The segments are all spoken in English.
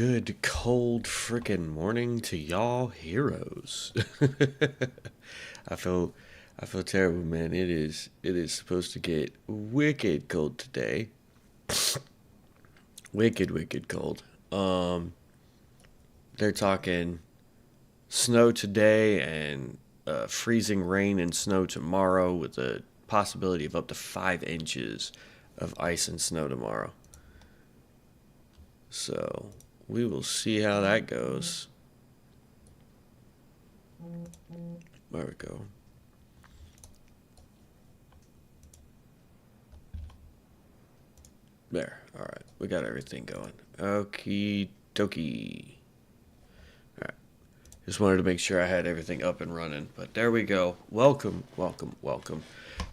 Good cold frickin' morning to y'all heroes. I feel I feel terrible, man. It is supposed to get wicked cold today. Wicked cold. They're talking snow today and freezing rain and snow tomorrow with a possibility of up to 5 inches of ice and snow tomorrow. So we will see how that goes. There we go. There. All right. We got everything going. Okie dokie. All right. Just wanted to make sure I had everything up and running. But there we go. Welcome. All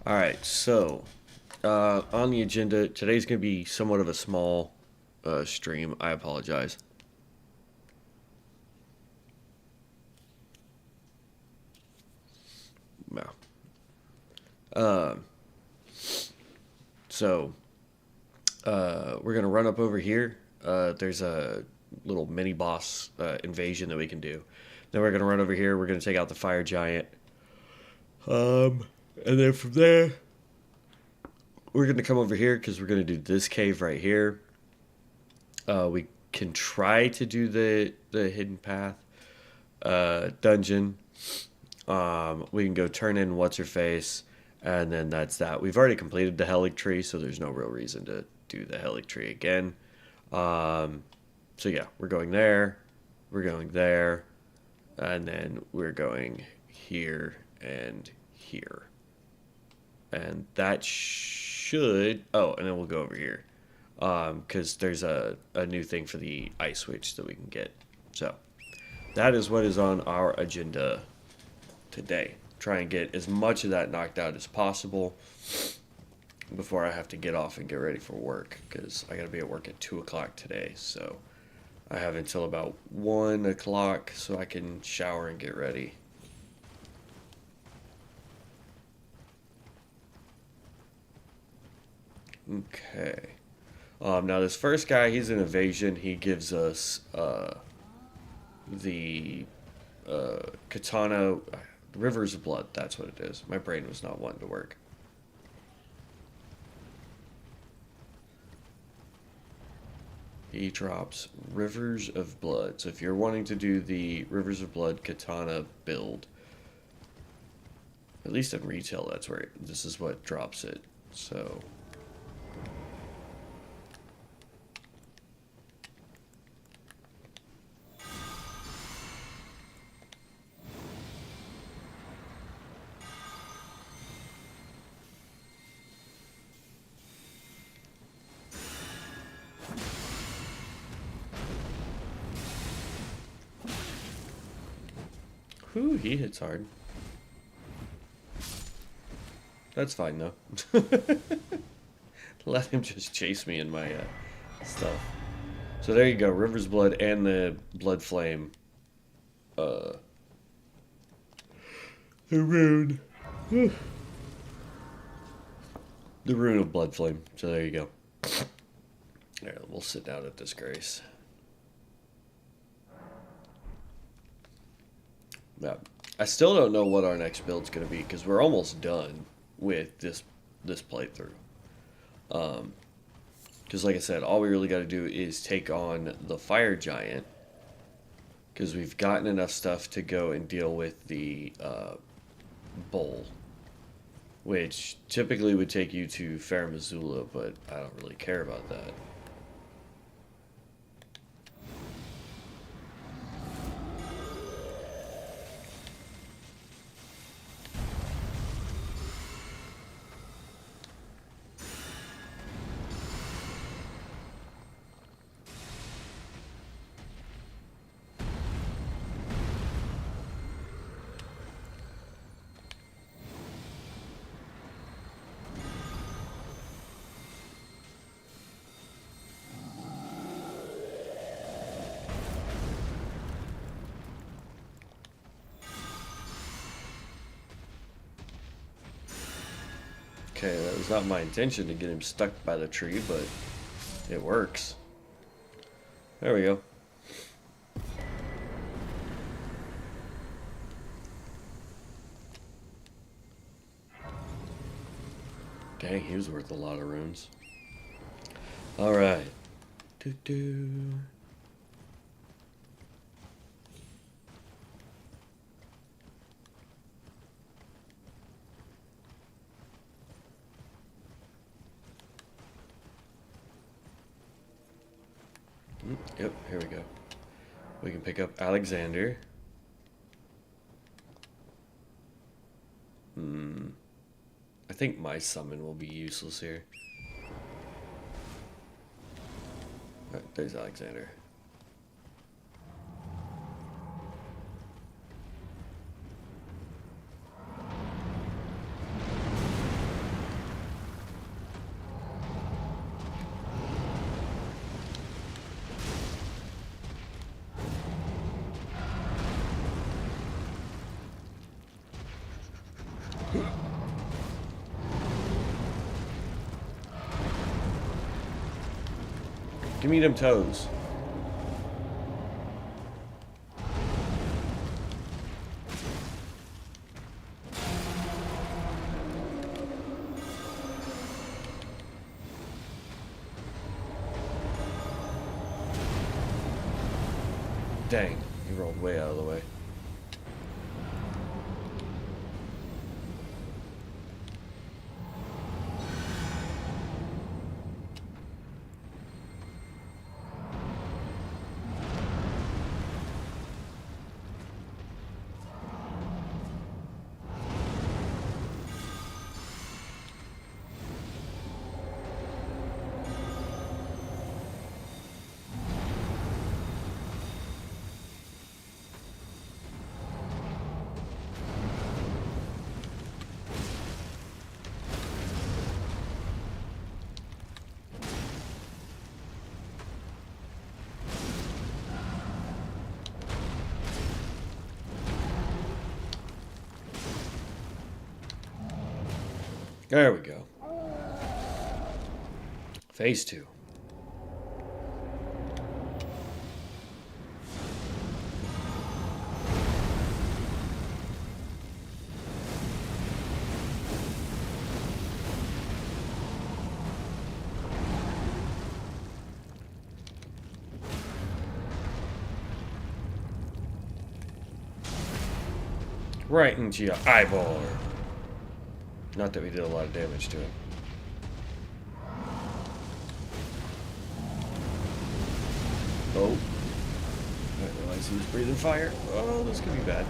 right. So, on the agenda, today's going to be somewhat of a small stream. I apologize. No. So, we're going to run up over here. There's a little mini boss invasion that we can do. Then we're going to run over here. We're going to take out the fire giant. And then from there, we're going to come over here because we're going to do this cave right here. We can try to do the hidden path dungeon. We can go turn in what's her face, and then that's that. We've already completed the Helic tree, so there's no real reason to do the Helic tree again. So yeah, we're going there, and then we're going here and here, and that should. Oh, and then we'll go over here, because there's a new thing for the ice switch that we can get. So that is what is on our agenda today. Try and get as much of that knocked out as possible before I have to get off and get ready for work, because I got to be at work at 2 o'clock today. So I have until about 1 o'clock so I can shower and get ready. Okay. Now this first guy, he's an evasion. He gives us the katana, Rivers of Blood. That's what it is. My brain was not wanting to work. He drops Rivers of Blood. So if you're wanting to do the Rivers of Blood katana build, at least in retail, that's where this is what drops it. So whew, he hits hard. That's fine, though. Let him just chase me in my stuff. So there you go. River's Blood and the Blood Flame. The rune. The rune of Blood Flame. So there you go. Alright, we'll sit down at this grace. Yeah. I still don't know what our next build's going to be, because we're almost done with this playthrough. Because like I said, all we really got to do is take on the fire giant, because we've gotten enough stuff to go and deal with the bowl, which typically would take you to Fair Missoula, but I don't really care about that. Okay, that was not my intention to get him stuck by the tree, but it works. There we go. Dang, he was worth a lot of runes. Alright. Doo-doo. Yep, here we go. We can pick up Alexander. I think my summon will be useless here. Alright, there's Alexander. Give me them toes. Dang, he rolled way out of the way. There we go. Phase 2. Right into your eyeball. Not that we did a lot of damage to it. Oh. I didn't realize he was breathing fire. Oh, this could be bad.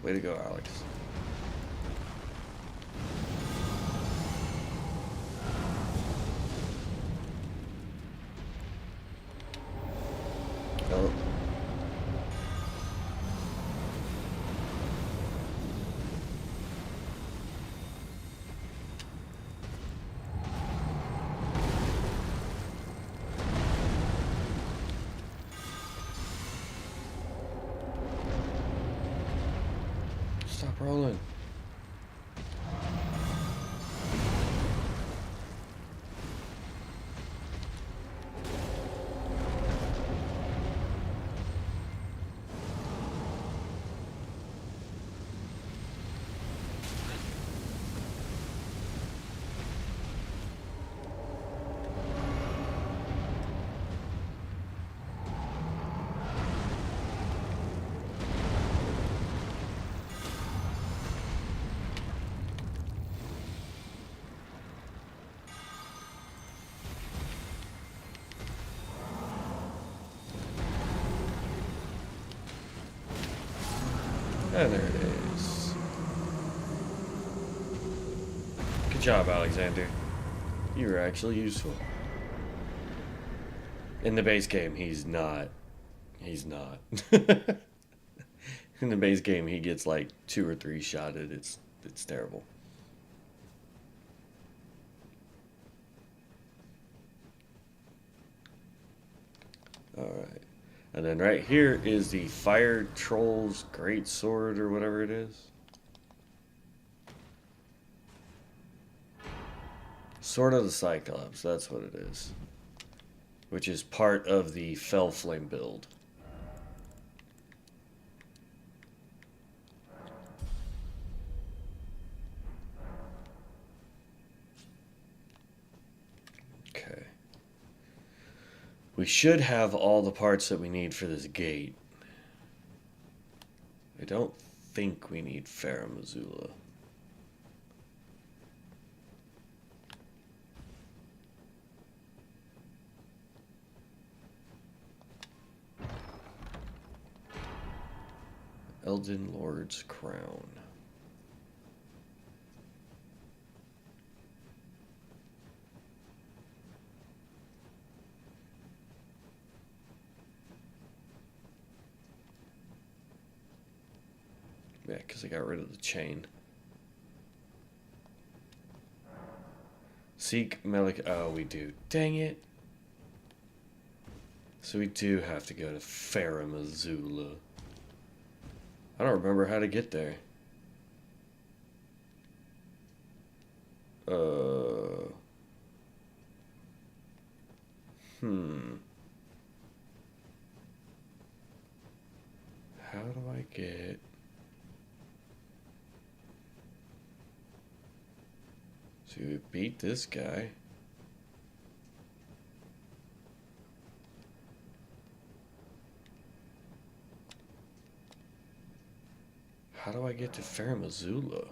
Way to go, Alex. Oh. Stop rolling. And there it is. Good job, Alexander. You were actually useful. In the base game, he's not. He's not. In the base game, he gets like 2 or 3 shotted. It's terrible. Alright. And then right here is the Fire Troll's Great Sword, or whatever it is. Sword of the Cyclops, that's what it is. which is part of the Fell Flame build. Okay. We should have all the parts that we need for this gate. I don't think we need Ferrum Azula. Elden Lord's Crown. Yeah, because I got rid of the chain. Seek Melik. Oh, we do. Dang it. So we do have to go to Ferrum Azula. I don't remember how to get there. How do I get... So we beat this guy. How do I get to Ferrum Azula?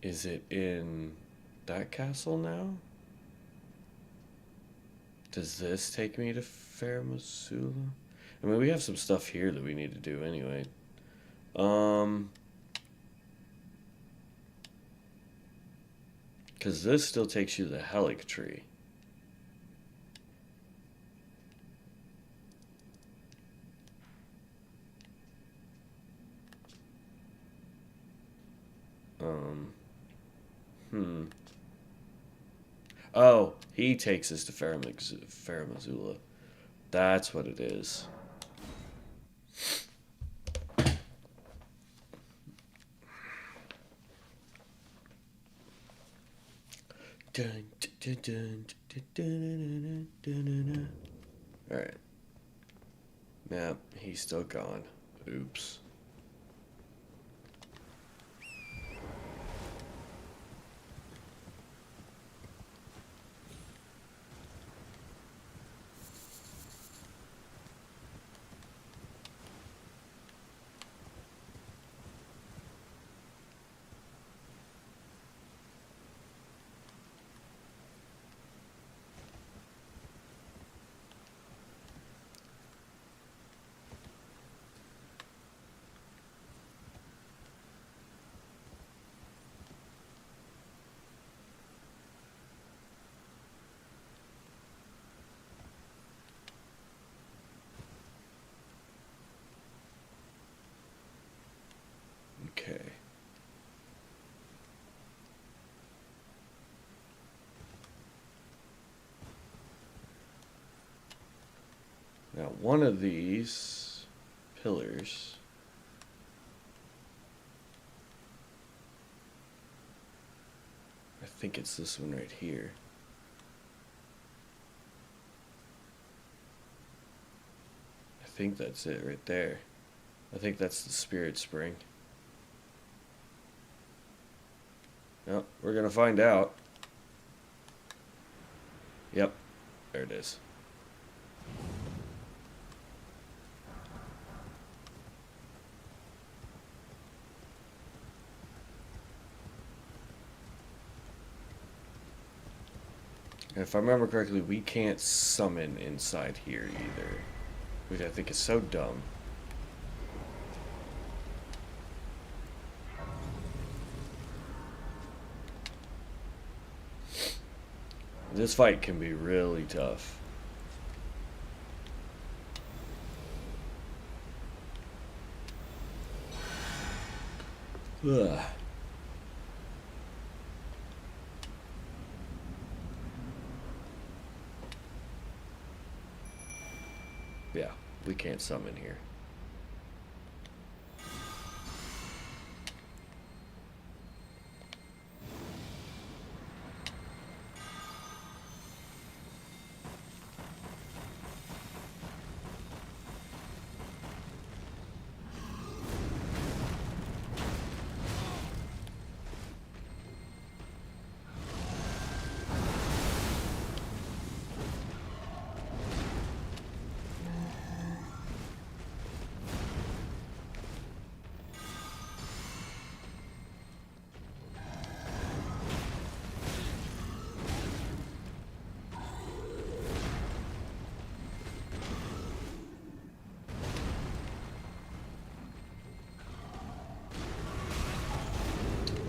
Is it in that castle now? Does this take me to Ferrum Azula? I mean, we have some stuff here that we need to do anyway. Because this still takes you to the Helic Tree. Oh, he takes us to Ferrum Azula. That's what it is. Alright. Yeah, he's still gone. Oops. Okay. Now, one of these pillars I think it's this one right here. I think that's it right there. I think that's the Spirit Spring. No, we're gonna find out. Yep, there it is. And if I remember correctly, we can't summon inside here either, which I think is so dumb. This fight can be really tough. Ugh. Yeah, we can't summon here.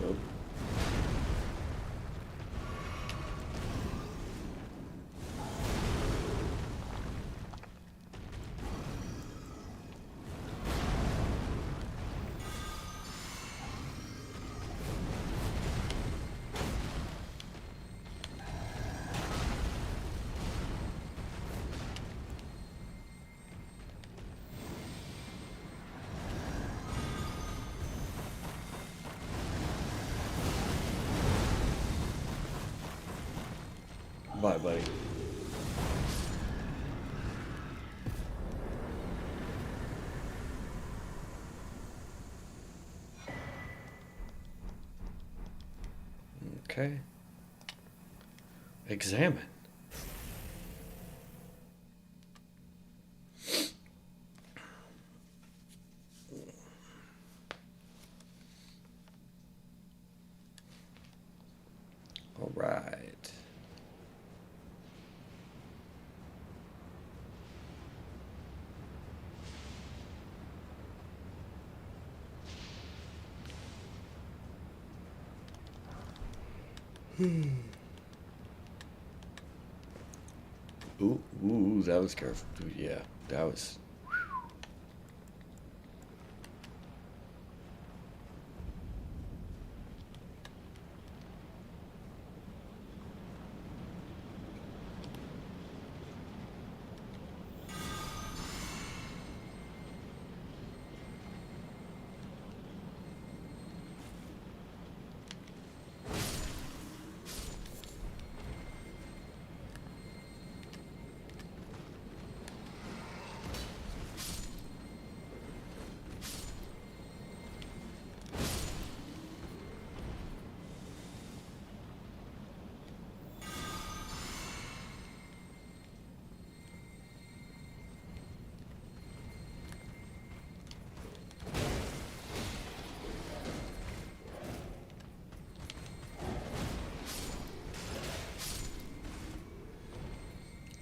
Nope. Bye, buddy. Okay. Examine. All right. Ooh, that was careful. Ooh, yeah, that was.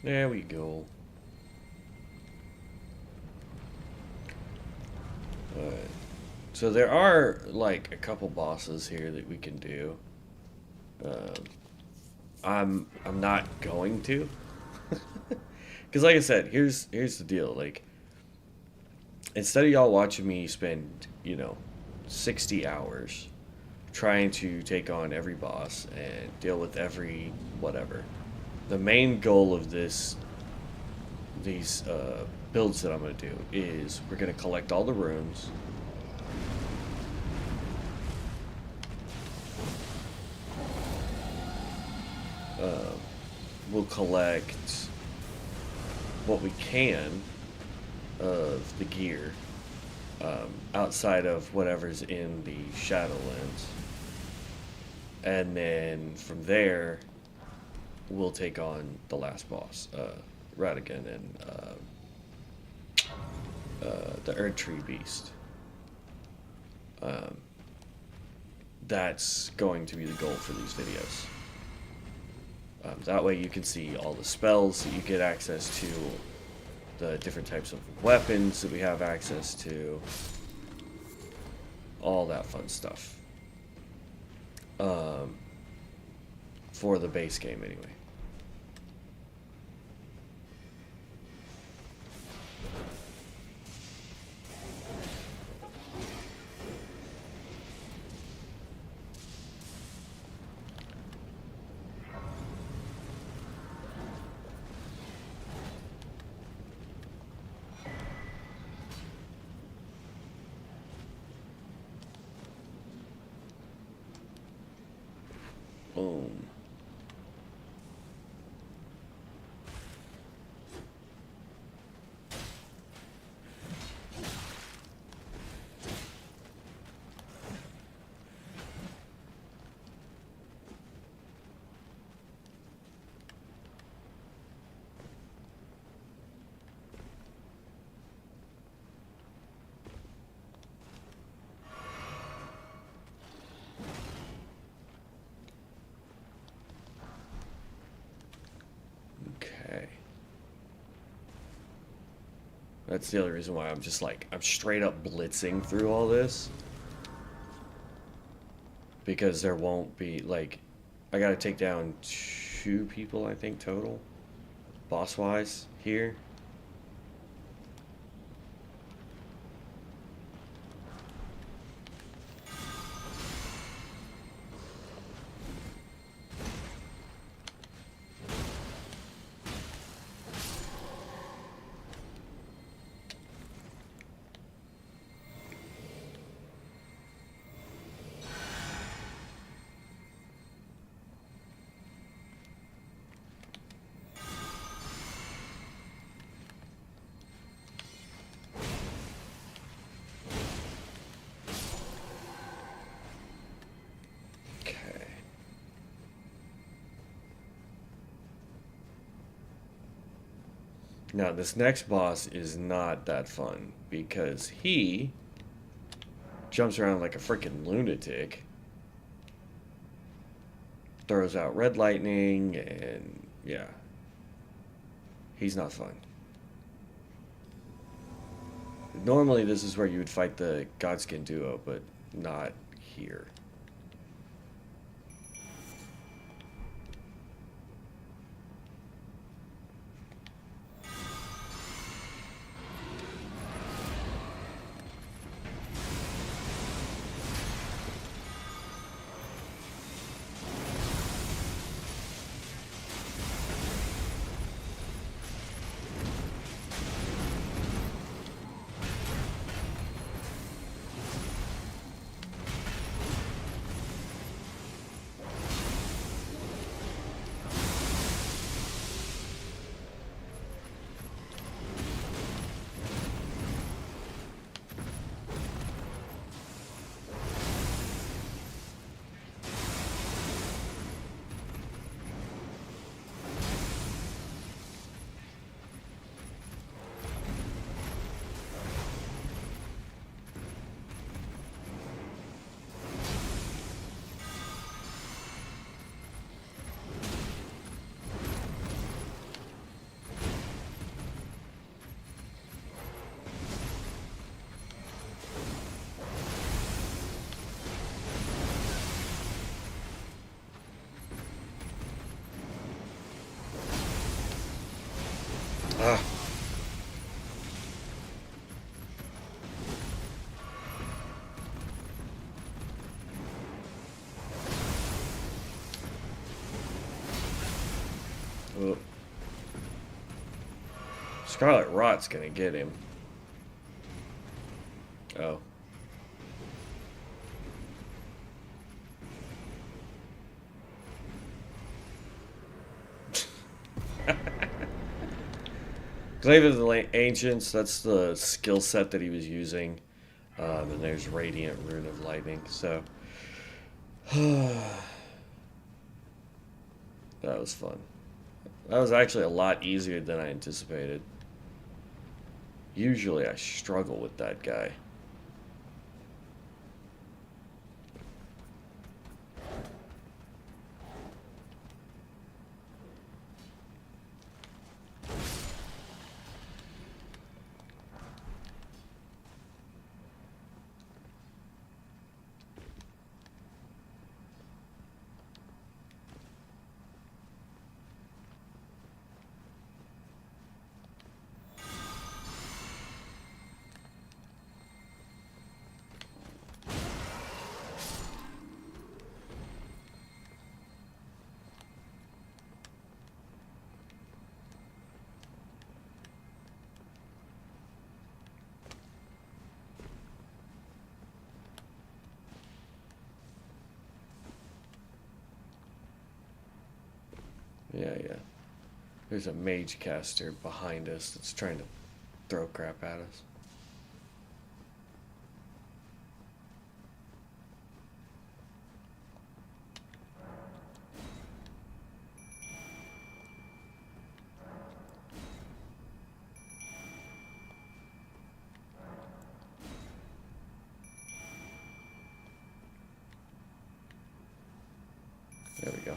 There we go. Alright. So there are like a couple bosses here that we can do. Um, I'm not going to, because like I said, here's the deal. Like instead of y'all watching me spend 60 hours trying to take on every boss and deal with every whatever, the main goal of these builds that I'm going to do is we're going to collect all the runes. We'll collect what we can of the gear outside of whatever's in the Shadowlands. And then from there, we'll take on the last boss, Radigan and the Erdtree Beast. That's going to be the goal for these videos. That way you can see all the spells that you get access to, the different types of weapons that we have access to, all that fun stuff. For the base game anyway. Boom. Okay. That's the other reason why I'm just like, I'm straight up blitzing through all this. Because there won't be, like, I gotta take down 2 people, I think, total. Boss-wise, here. Okay. Now, this next boss is not that fun because he jumps around like a freaking lunatic, throws out red lightning, and yeah, he's not fun. Normally, this is where you would fight the Godskin duo, but not here. Ah. Oh. Scarlet Rot's gonna get him. Oh. Glaive of the Ancients, that's the skill set that he was using. And there's Radiant Rune of Lightning, so. That was fun. That was actually a lot easier than I anticipated. Usually I struggle with that guy. Yeah, yeah. There's a mage caster behind us that's trying to throw crap at us. There we go.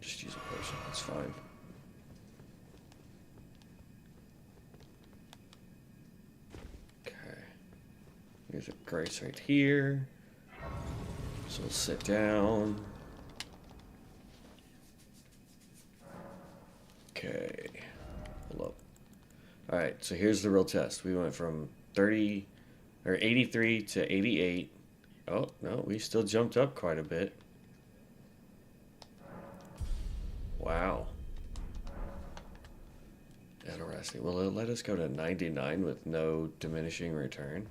Just use a potion, that's fine. Okay. Here's a grace right here. So we'll sit down. Okay. Hold up. Alright, so here's the real test. We went from 30 or 83 to 88. Oh, no, we still jumped up quite a bit. Wow. Interesting. Will it let us go to 99 with no diminishing return?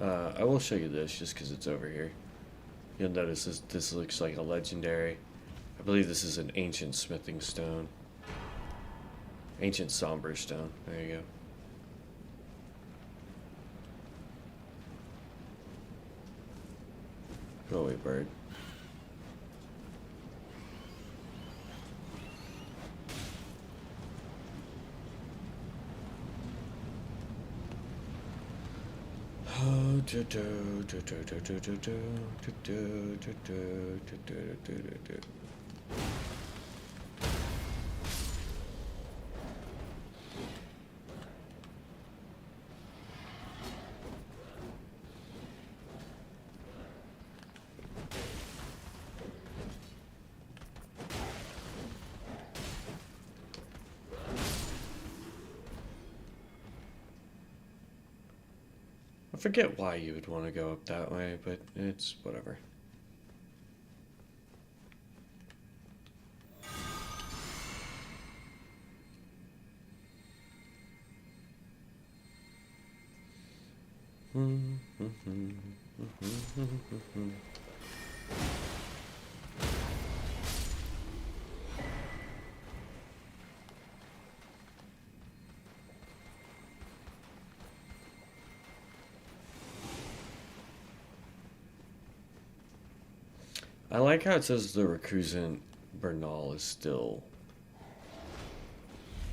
I will show you this just because it's over here. You'll notice this looks like a legendary. I believe this is an ancient smithing stone. Ancient somber stone. There you go. Go away, bird. I forget why you would want to go up that way, but it's whatever. I like how it says the recusant Bernal is still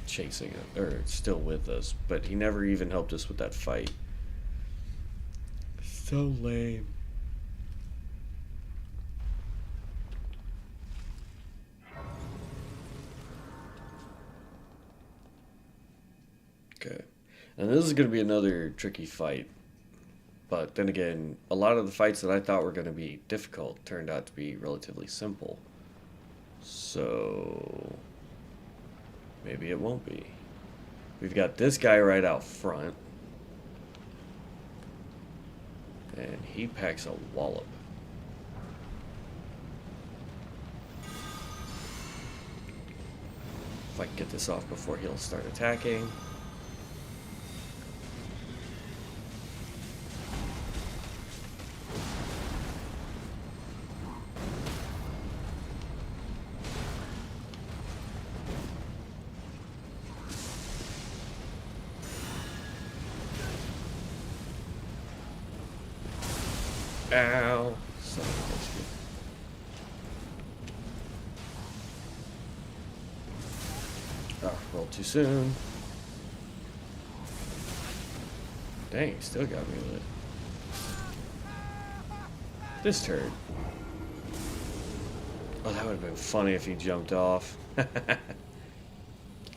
chasing it, or still with us, but he never even helped us with that fight. So lame. Okay. And this is going to be another tricky fight. But then again, a lot of the fights that I thought were going to be difficult turned out to be relatively simple. So maybe it won't be. We've got this guy right out front. And he packs a wallop. If I can get this off before he'll start attacking. Ow. Son of a biscuit. Oh, rolled too soon. Dang, still got me with it. This turd. Oh, that would have been funny if he jumped off.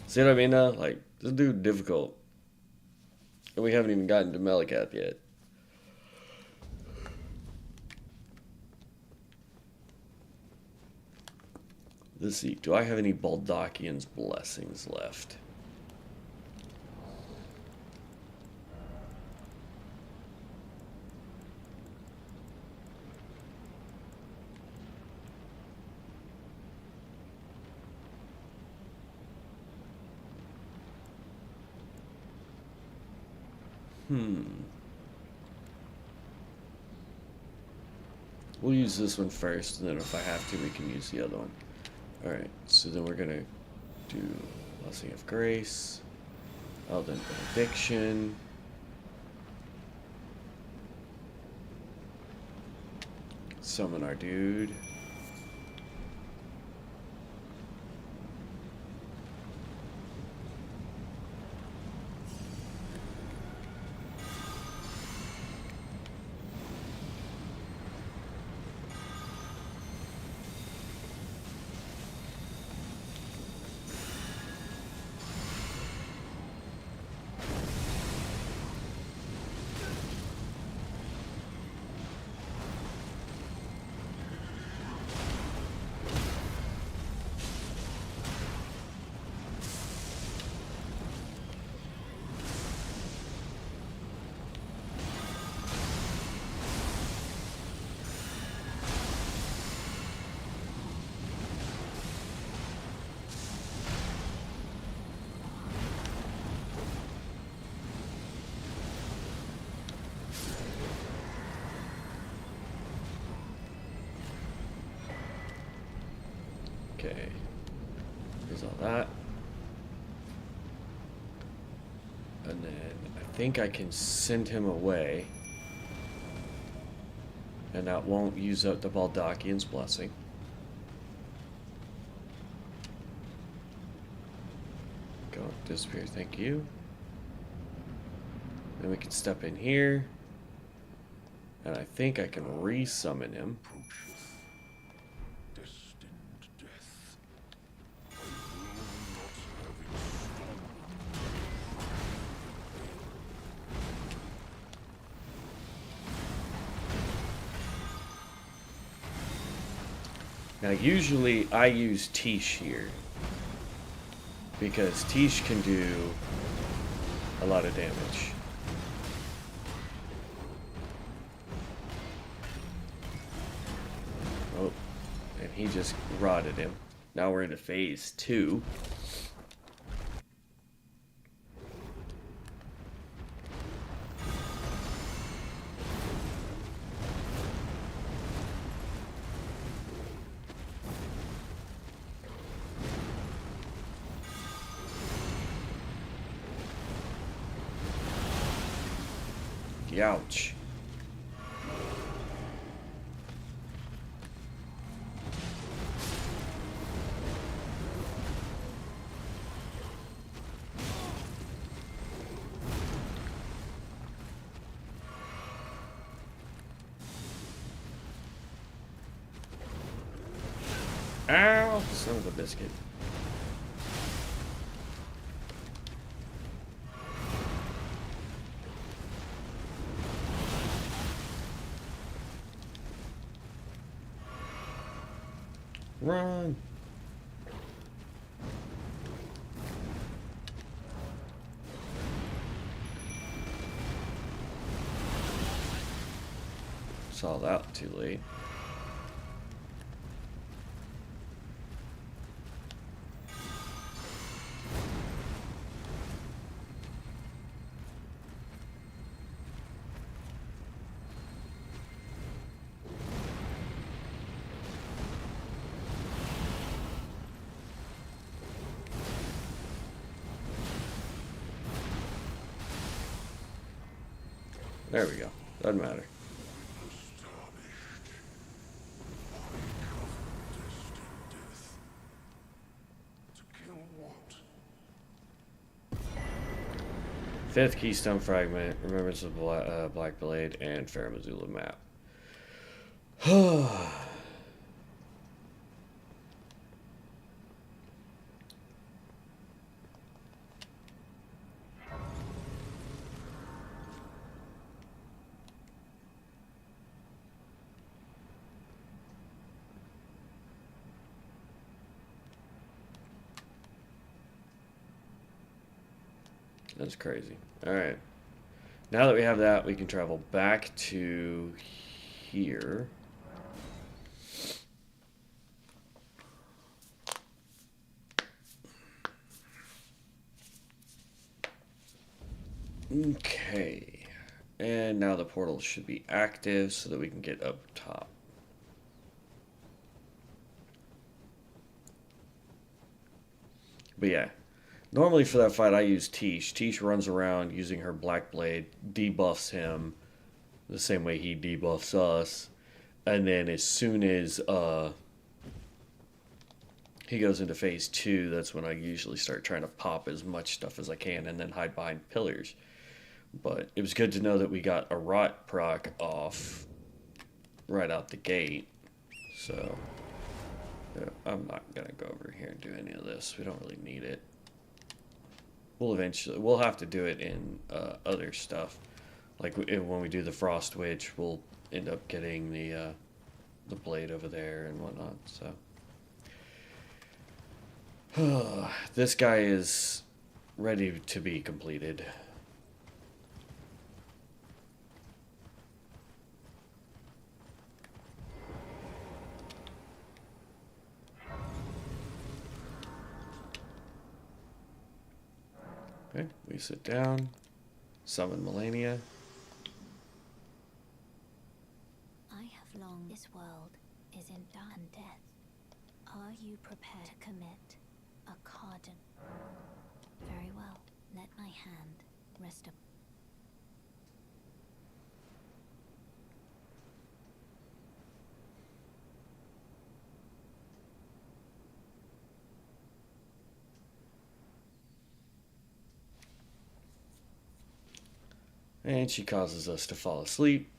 See what I mean now? Like, this dude difficult. And we haven't even gotten to Melikath yet. Let's see. Do I have any Baldakian's blessings left? We'll use this one first, and then if I have to, we can use the other one. Alright, so then we're gonna do Blessing of Grace, Elden Benediction, summon our dude. Okay, here's all that. And then I think I can send him away. And that won't use up the Baldakian's blessing. Go disappear, thank you. Then we can step in here. And I think I can re-summon him. Now usually I use Tish here because Tish can do a lot of damage. Oh, and he just rotted him. Now we're into phase 2. Ouch. Ow! Son of a biscuit. Run. Saw that too late. There we go. Doesn't matter. Fifth Keystone Fragment, Remembrance of Black Blade, and Faramazula map. That's crazy. Alright. Now that we have that, we can travel back to here. Okay. And now the portal should be active so that we can get up top. But yeah. Normally for that fight I use Tish. Tish runs around using her Black Blade, debuffs him the same way he debuffs us. And then as soon as he goes into phase 2, that's when I usually start trying to pop as much stuff as I can and then hide behind pillars. But it was good to know that we got a rot proc off right out the gate. So I'm not going to go over here and do any of this. We don't really need it. We'll have to do it in other stuff. Like when we do the Frost Witch, we'll end up getting the blade over there and whatnot. So this guy is ready to be completed. Okay, we sit down, summon Melania. I have long this world is in dark death. Are you prepared to commit a cardon? Very well, let my hand rest upon. And she causes us to fall asleep.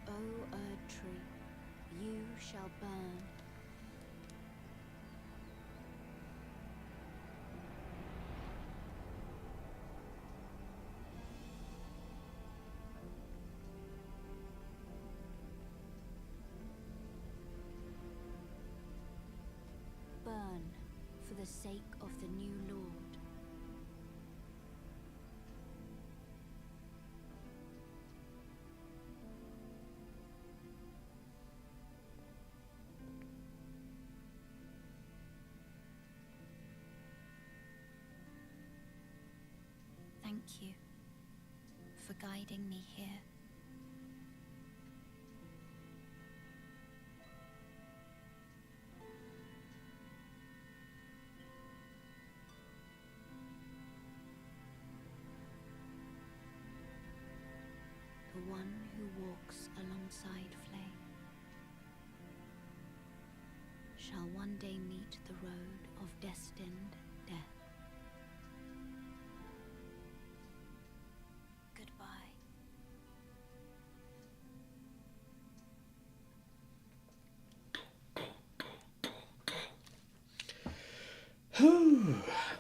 O Erd tree, you shall burn. Burn for the sake of the new Lord. Thank you for guiding me here. shall one day meet the road of destined death. Goodbye.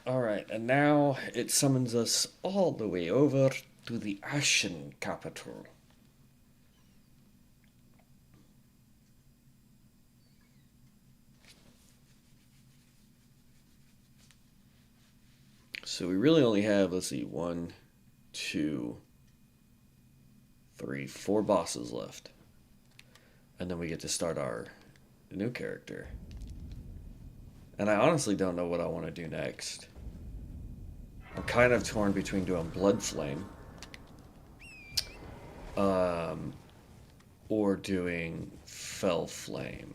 Alright, and now it summons us all the way over to the Ashen Capital. So we really only have, let's see, 1, 2, 3, 4 bosses left. And then we get to start our new character. And I honestly don't know what I want to do next. I'm kind of torn between doing Blood Flame or doing Fell Flame.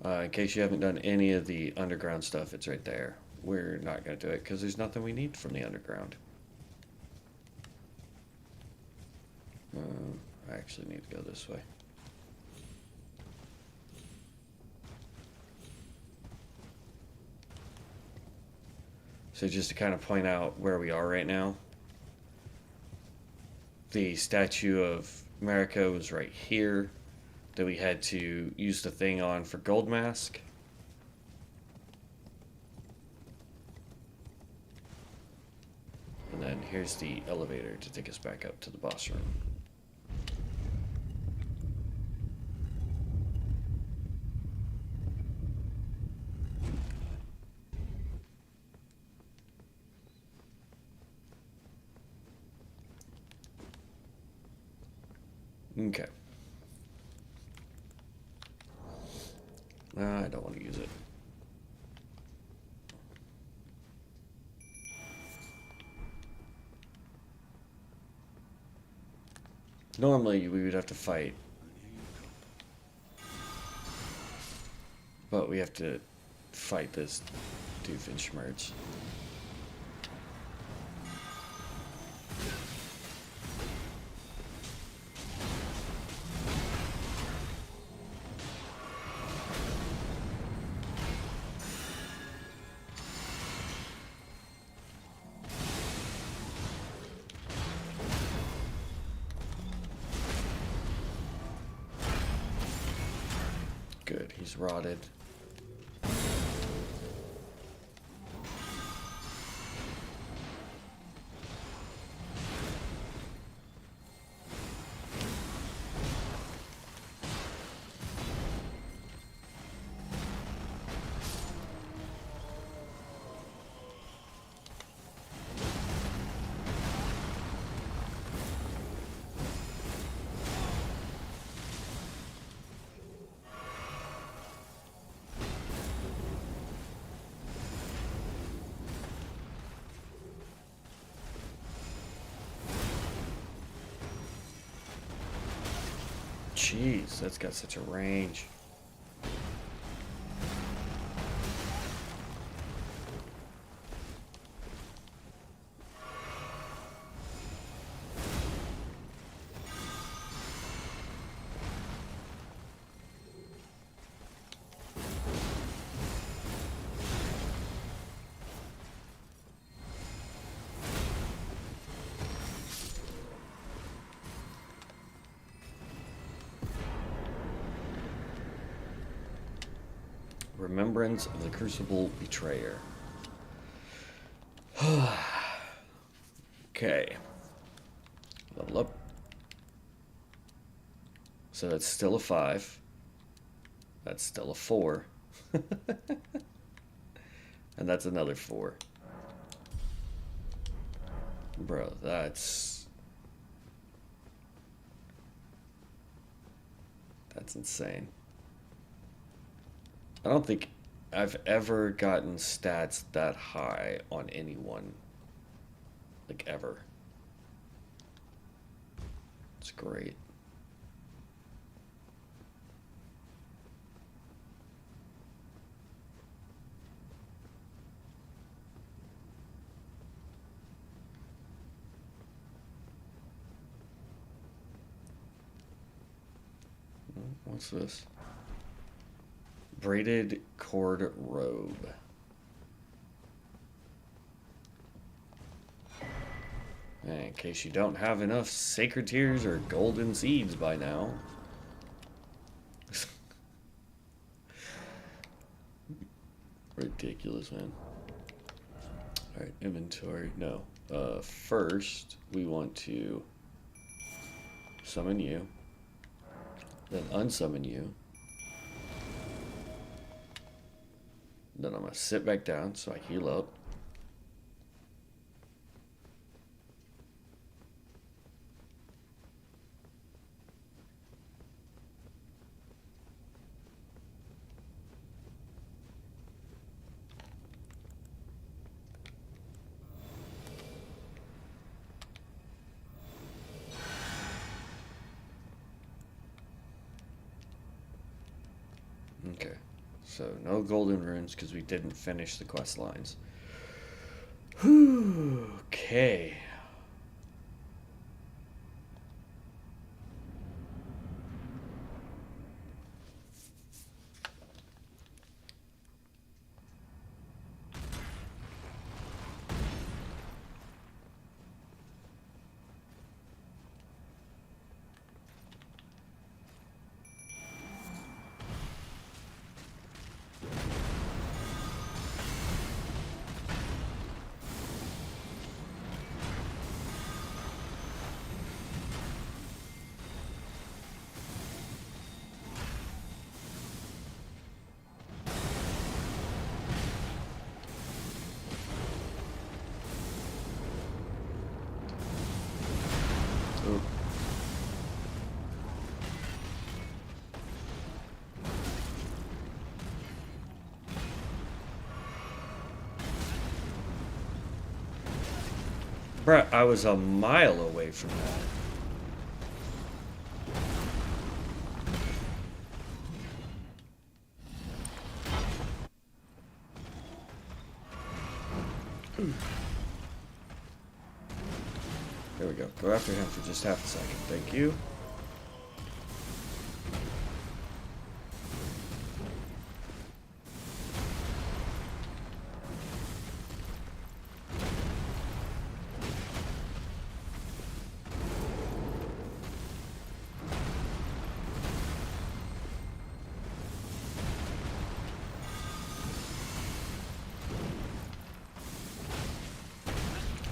In case you haven't done any of the underground stuff, it's right there. We're not going to do it because there's nothing we need from the underground. I actually need to go this way. So just to kind of point out where we are right now, the statue of Marika was right here that we had to use the thing on for Gold Mask. And then here's the elevator to take us back up to the boss room. Okay. I don't want to use it. Normally we would have to fight, but we have to fight this Doofenshmirtz. Good, he's rotted. Jeez, that's got such a range. Remembrance of the Crucible Betrayer. Okay. Level up. So that's still a 5. That's still a 4. And that's another 4. Bro, that's insane. I don't think I've ever gotten stats that high on anyone. Like, ever. It's great. What's this? Braided cord robe. In case you don't have enough sacred tears or golden seeds by now. Ridiculous, man. Alright, inventory. No. First, we want to summon you. Then unsummon you. Then I'm going to sit back down so I heal up. Okay. So no golden runes because we didn't finish the quest lines. Whew, okay. Ooh. Bruh, I was a mile away from that. There we go. Go after him for just half a second. Thank you.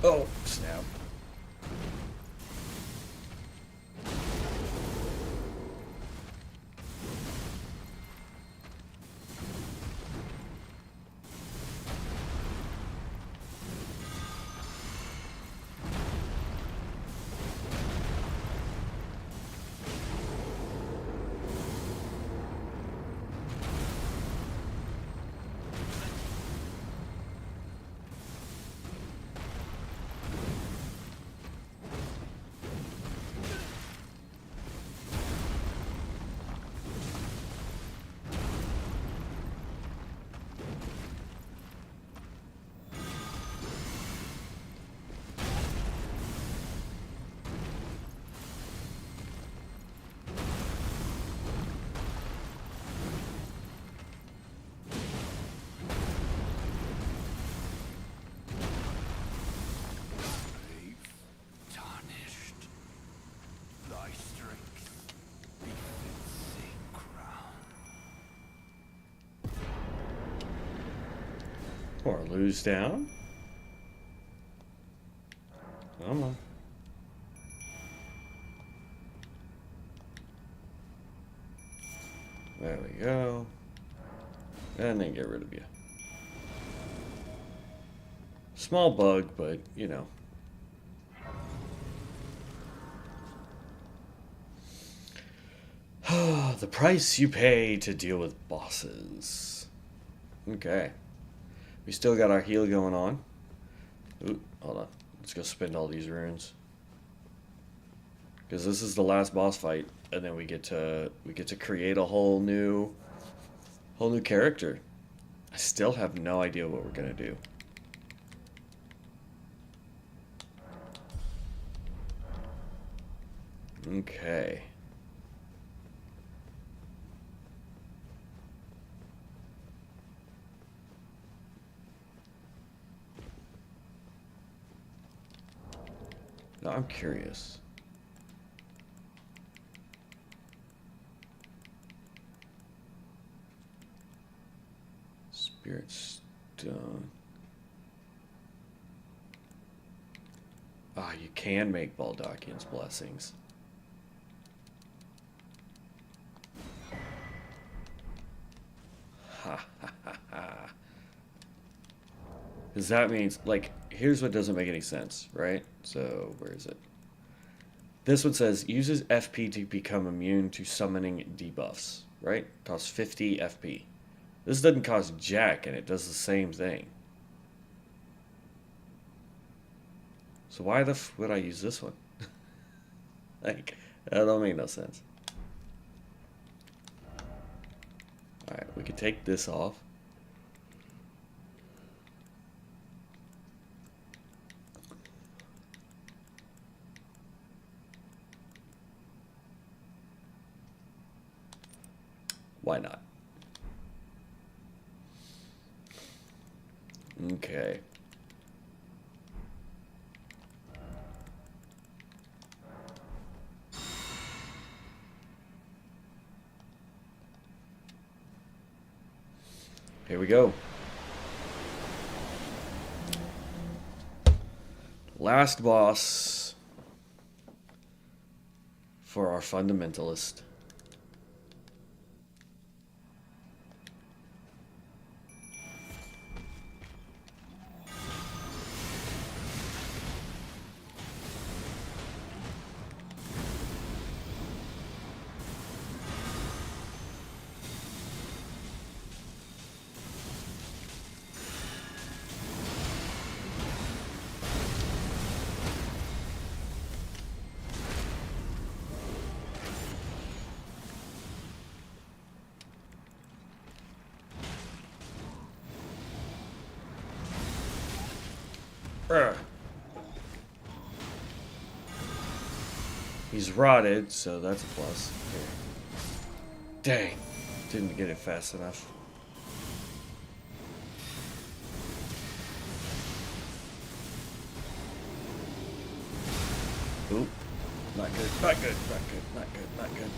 Oh, snap. Or lose down. Come on. There we go. And then get rid of you. Small bug, but you know. The price you pay to deal with bosses. Okay. We still got our heal going on. Ooh, hold on. Let's go spend all these runes. Because this is the last boss fight, and then we get to create a whole new character. I still have no idea what we're gonna do. Okay. No, I'm curious. Spirit Stone. Ah, you can make Baldakian's blessings. Ha ha ha ha. Because that means, like, here's what doesn't make any sense, right? So, where is it? This one says, uses FP to become immune to summoning debuffs, right? Costs 50 FP. This doesn't cost jack, and it does the same thing. So why the would I use this one? Like, that don't make no sense. Alright, we could take this off. Why not? Okay. Here we go. Last boss for our Fundamentalist. He's rotted, so that's a plus. Here. Dang, didn't get it fast enough. Oop, not good, not good, not good, not good, not good.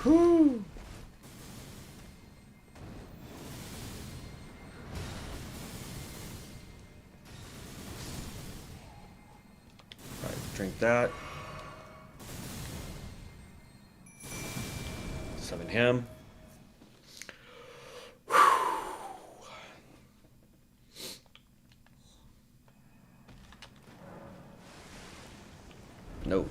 Whew. Alright, drink that. Summon him. No.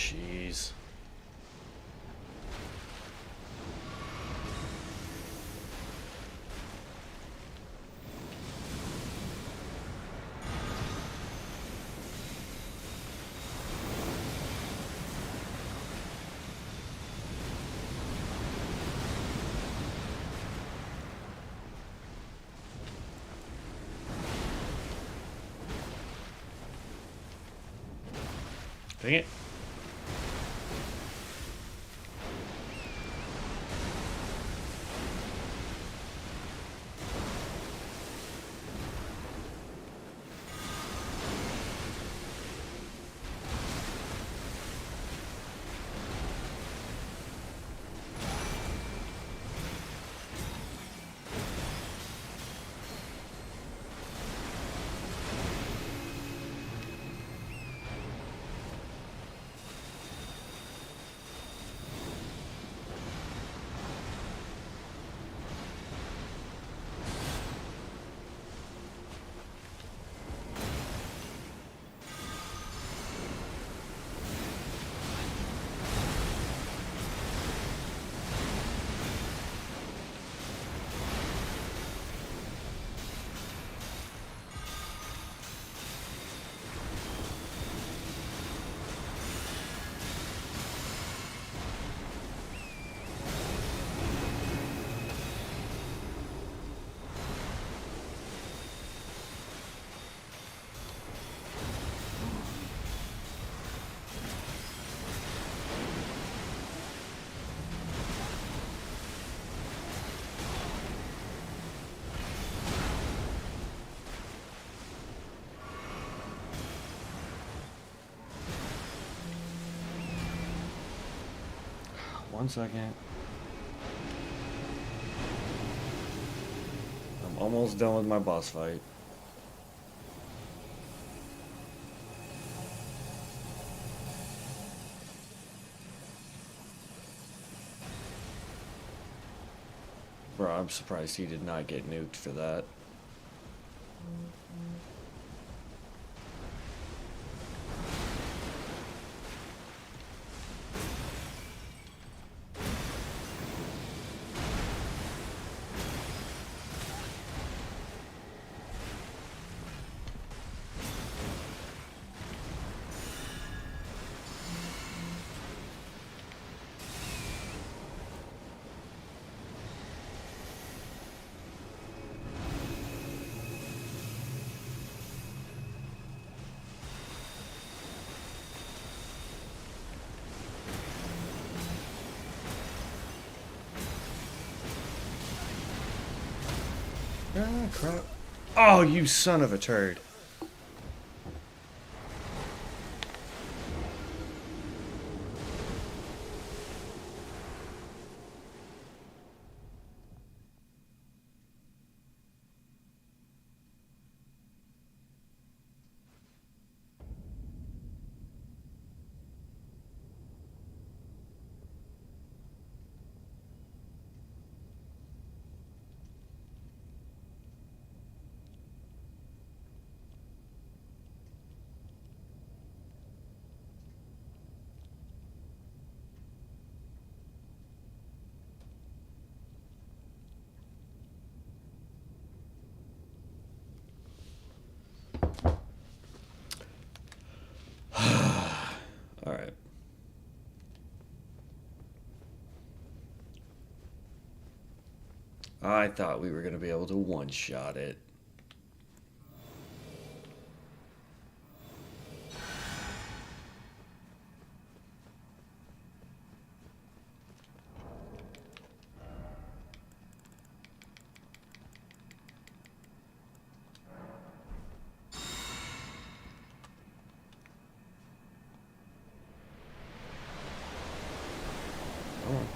jeez. Dang it. One second. I'm almost done with my boss fight. Bro, I'm surprised he did not get nuked for that. Ah, crap. Oh, you son of a turd. Alright. I thought we were going to be able to one-shot it. Oh.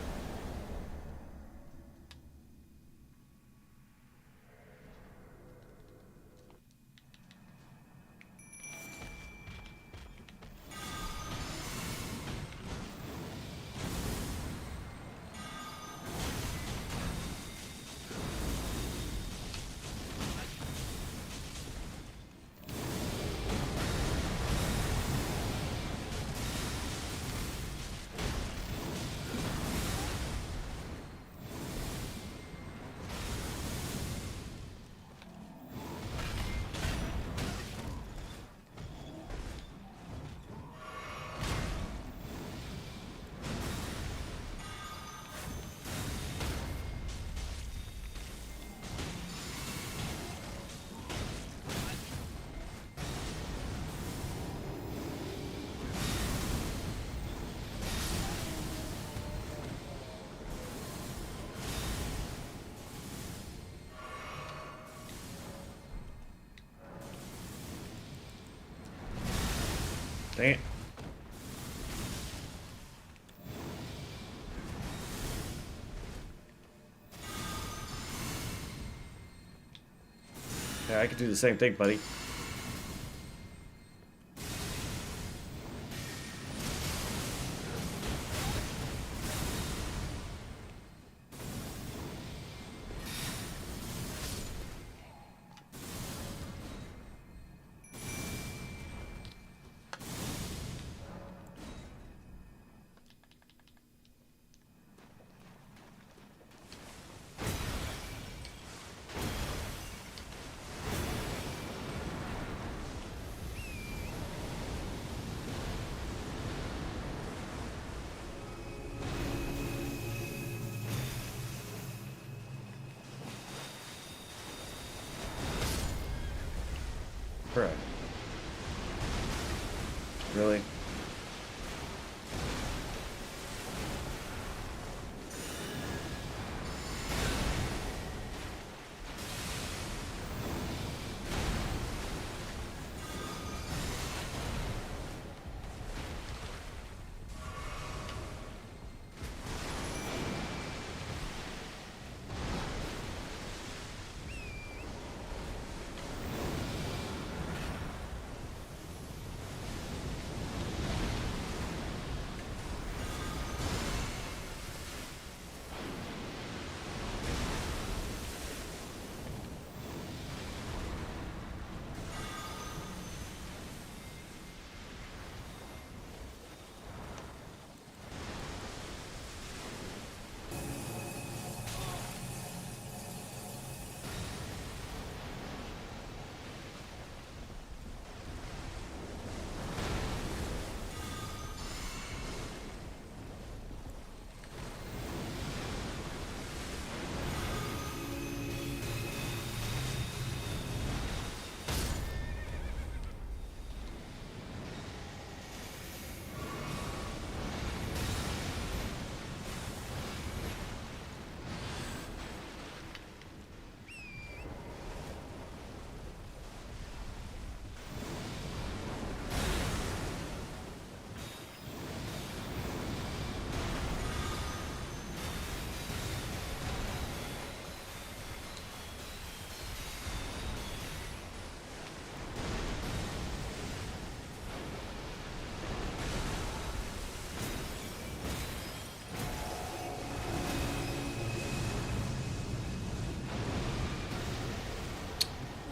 Dang it. Yeah, I could do the same thing, buddy. Correct. Really?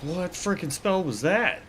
What freaking spell was that?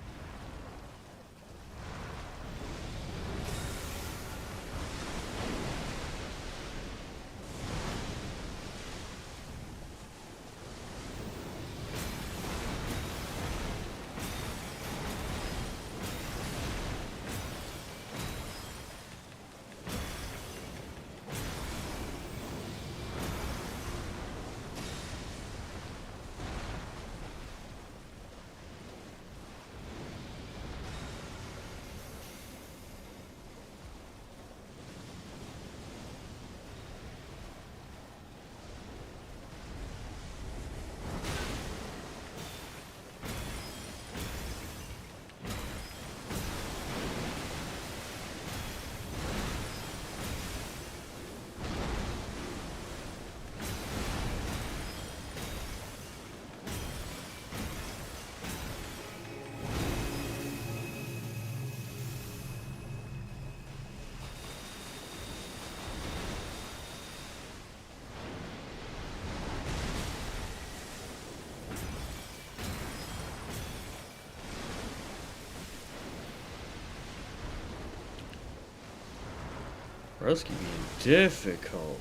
Broski being difficult.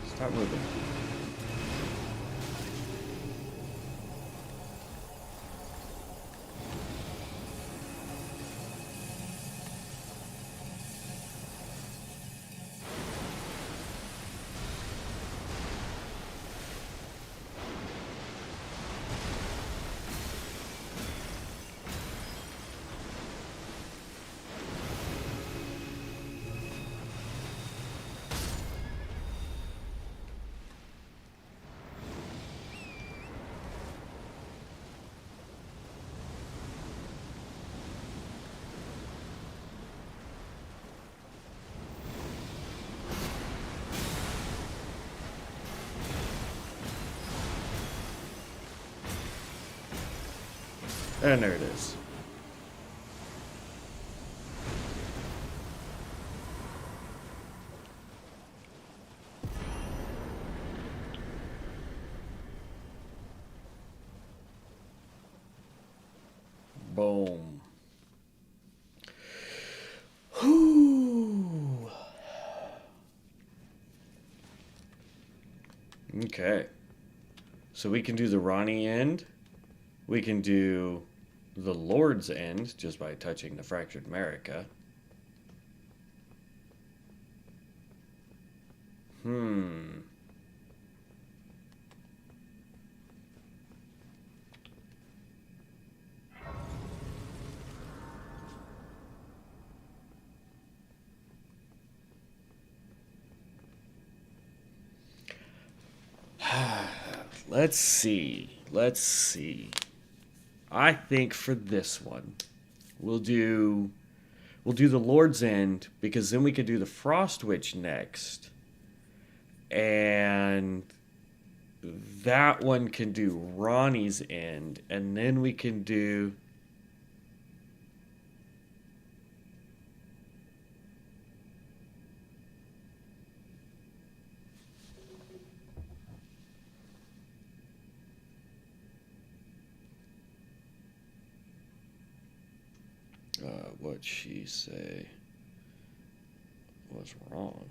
Stop moving. And there it is. Boom. Whew. Okay. So we can do the Ronnie end. We can do the Lord's end just by touching the Fractured America. Hmm. Let's see. Let's see. I think for this one, we'll do the Lord's End because then we could do the Frost Witch next. And that one can do Ronnie's End and then we can do what she say was wrong.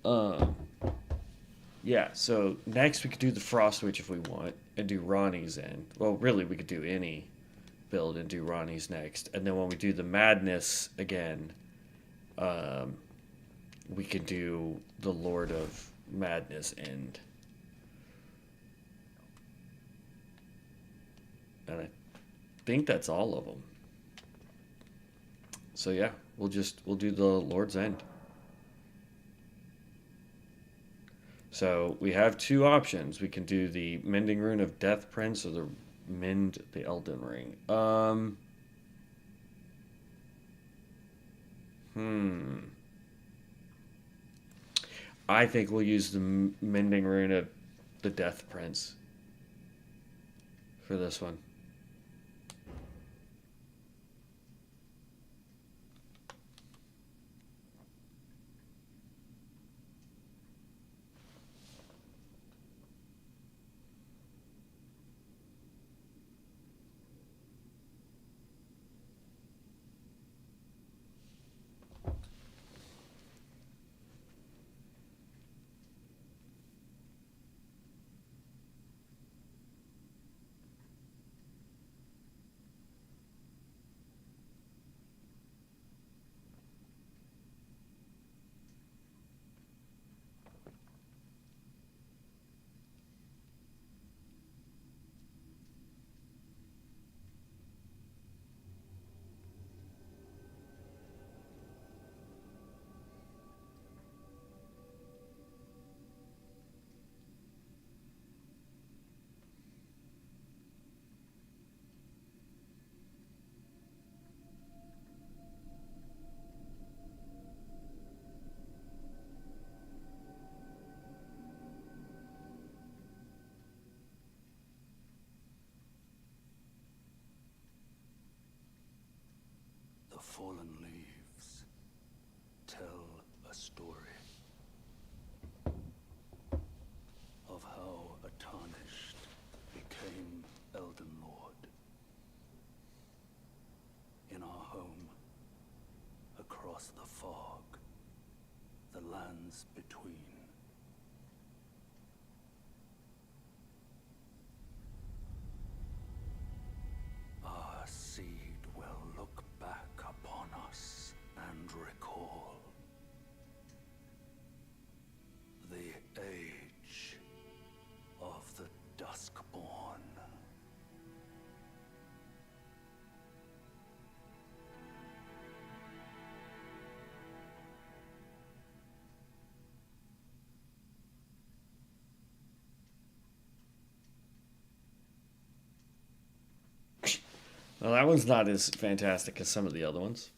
Um, yeah, so next we could do the Frost Witch if we want and do Ronnie's end. Well, really, we could do any build and do Ronnie's next. And then when we do the Madness again, um, we can do the Lord of Madness end. And I think that's all of them. So yeah, we'll do the Lord's End. So we have two options. We can do the Mending Rune of Death Prince or the Mend the Elden Ring. Hmm. I think we'll use the Mending Rune of the Death Prince for this one. The fallen leaves tell a story of how a tarnished became Elden Lord. In our home, across the fog, the lands between. Our seed will look back upon us and recall the age of the Duskborn. Well, that one's not as fantastic as some of the other ones.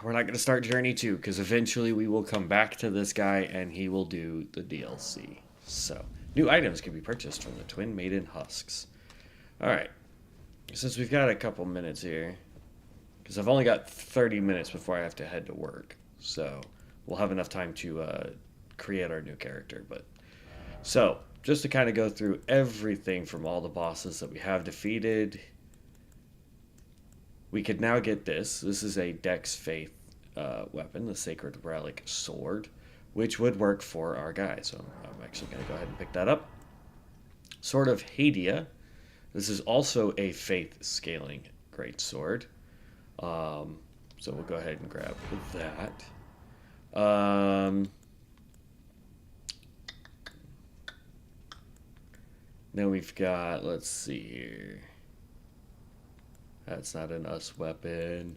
we're not going to start Journey 2 because eventually we will come back to this guy and he will do the DLC. So, new items can be purchased from the Twin Maiden Husks. Alright, since we've got a couple minutes here, because I've only got 30 minutes before I have to head to work, so we'll have enough time to create our new character. But so, just to kind of go through everything from all the bosses that we have defeated, we could now get this. This is a Dex Faith weapon, the Sacred Relic Sword, which would work for our guy. So I'm actually going to go ahead and pick that up. Sword of Hadia. This is also a Faith Scaling Greatsword. So we'll go ahead and grab that. Then we've got, let's see here. That's not an us weapon.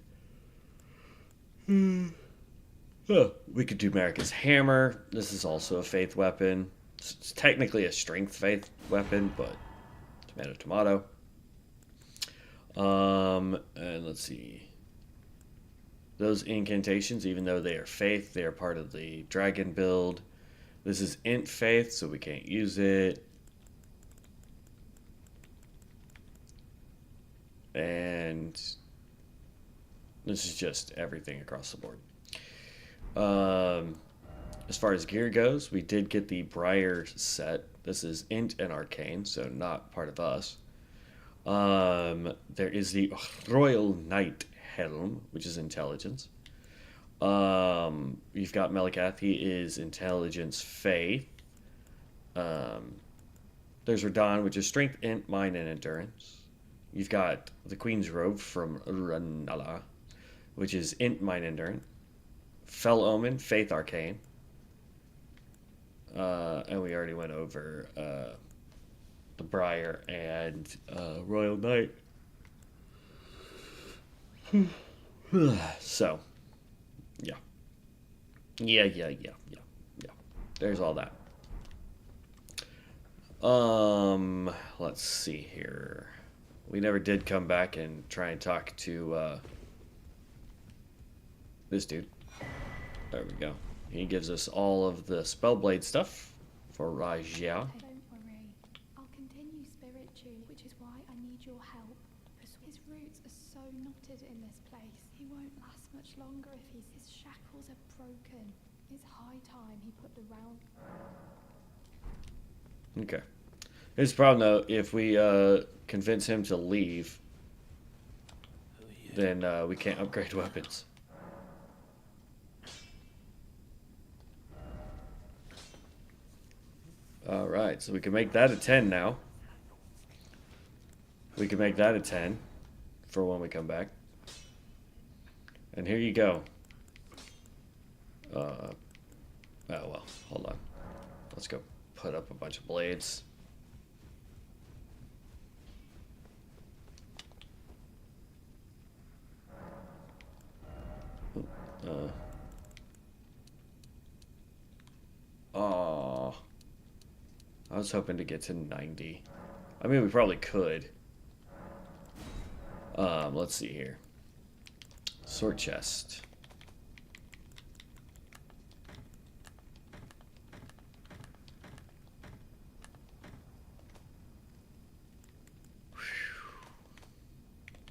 Oh, we could do Marika's Hammer. This is also a faith weapon. It's technically a strength faith weapon, but tomato, tomato. And let's see. Those incantations, even though they are faith, they are part of the dragon build. This is int faith, so we can't use it. And this is just everything across the board. As far as gear goes, we did get the Briar set. This is int and arcane, so not part of us. There is the Royal Knight Helm, which is intelligence. You've got Melikath, he is intelligence faith. There's Radon, which is strength, int, mind, and endurance. You've got the Queen's Robe from Ranala, which is int, mind, endurance. Fell Omen, faith, arcane. And we already went over the Briar and Royal Knight. So, yeah. Yeah. There's all that. Let's see here. We never did come back and try and talk to this dude. There we go. He gives us all of the Spellblade stuff for Rajia. Don't worry. I'll continue Spirit Tune, which is why I need your help. His roots are so knotted in this place. He won't last much longer if his shackles are broken. It's high time he put the round... Okay. His problem, though, if we convince him to leave, then we can't upgrade weapons. Alright, so we can make that a 10 now. We can make that a 10 for when we come back. And here you go. Oh, well, hold on. Let's go put up a bunch of blades. Oh, I was hoping to get to 90. I mean, we probably could. Let's see here. Sword chest.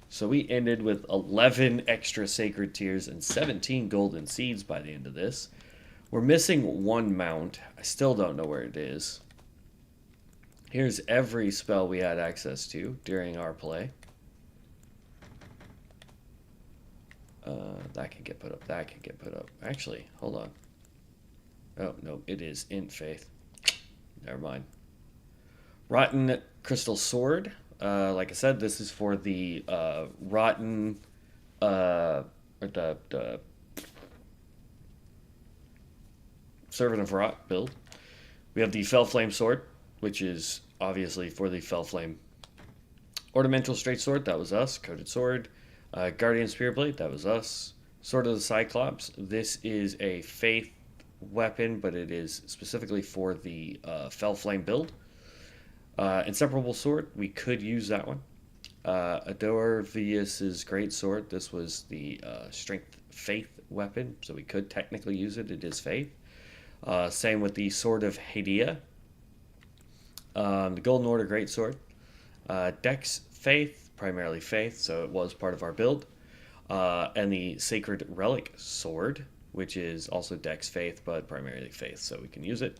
So we ended with 11 extra sacred tears and 17 golden seeds by the end of this. We're missing one mount. I still don't know where it is. Here's every spell we had access to during our play. That can get put up. That can get put up. Actually, hold on. Oh, no, it is int faith. Never mind. Rotten Crystal Sword. Like I said, this is for the Rotten... or the Servant of Rot build. We have the Fellflame Sword, which is obviously for the Fellflame. Ornamental Straight Sword, that was us. Coated Sword. Guardian Spearblade, that was us. Sword of the Cyclops, this is a faith weapon, but it is specifically for the Fellflame build. Inseparable Sword, we could use that one. Adorvius's greatsword. This was the strength faith weapon, so we could technically use it. It is faith. Same with the sword of Hadia, the Golden Order greatsword. Dex faith, primarily faith, so it was part of our build. And the sacred relic sword, which is also Dex faith, but primarily faith, so we can use it.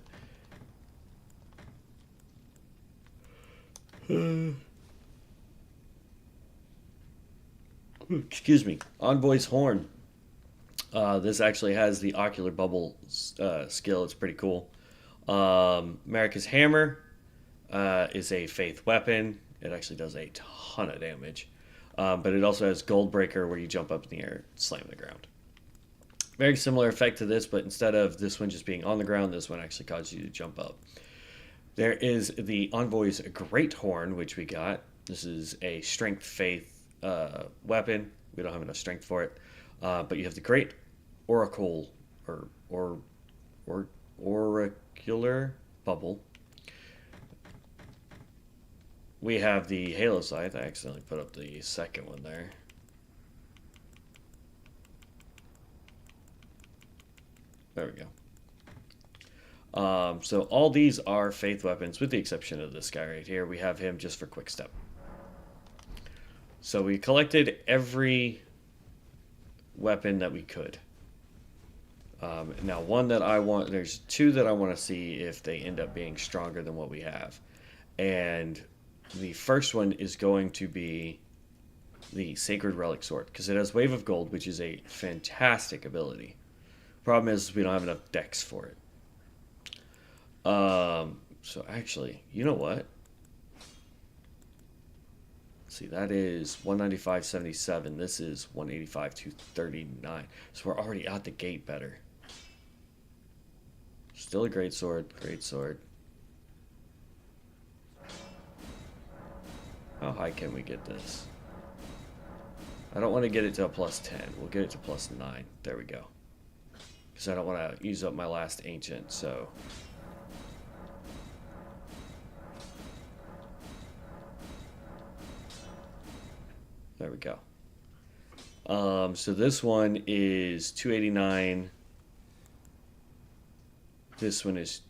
Excuse me. Envoy's Horn. This actually has the ocular bubble skill. It's pretty cool. Marika's Hammer is a faith weapon. It actually does a ton of damage. But it also has Goldbreaker, where you jump up in the air, slam the ground. Very similar effect to this, but instead of this one just being on the ground, this one actually causes you to jump up. There is the Envoy's Great Horn, which we got. This is a strength faith weapon. We don't have enough strength for it. But you have the Great Oracle or Oracular Bubble. We have the Halo Scythe. I accidentally put up the second one there. There we go. So all these are faith weapons, with the exception of this guy right here. We have him just for quick step. So we collected every weapon that we could. Now, one that I want, there's two that I want to see if they end up being stronger than what we have. And the first one is going to be the Sacred Relic Sword, because it has Wave of Gold, which is a fantastic ability. Problem is, we don't have enough dex for it. So actually, you know what? Let's see, that is 195.77. This is 185.239. So we're already out the gate better. Still a great sword, great sword. How high can we get this? I don't want to get it to a plus 10. We'll get it to plus 9. There we go. Because I don't want to use up my last ancient, so... There we go. So this one is 289. This one is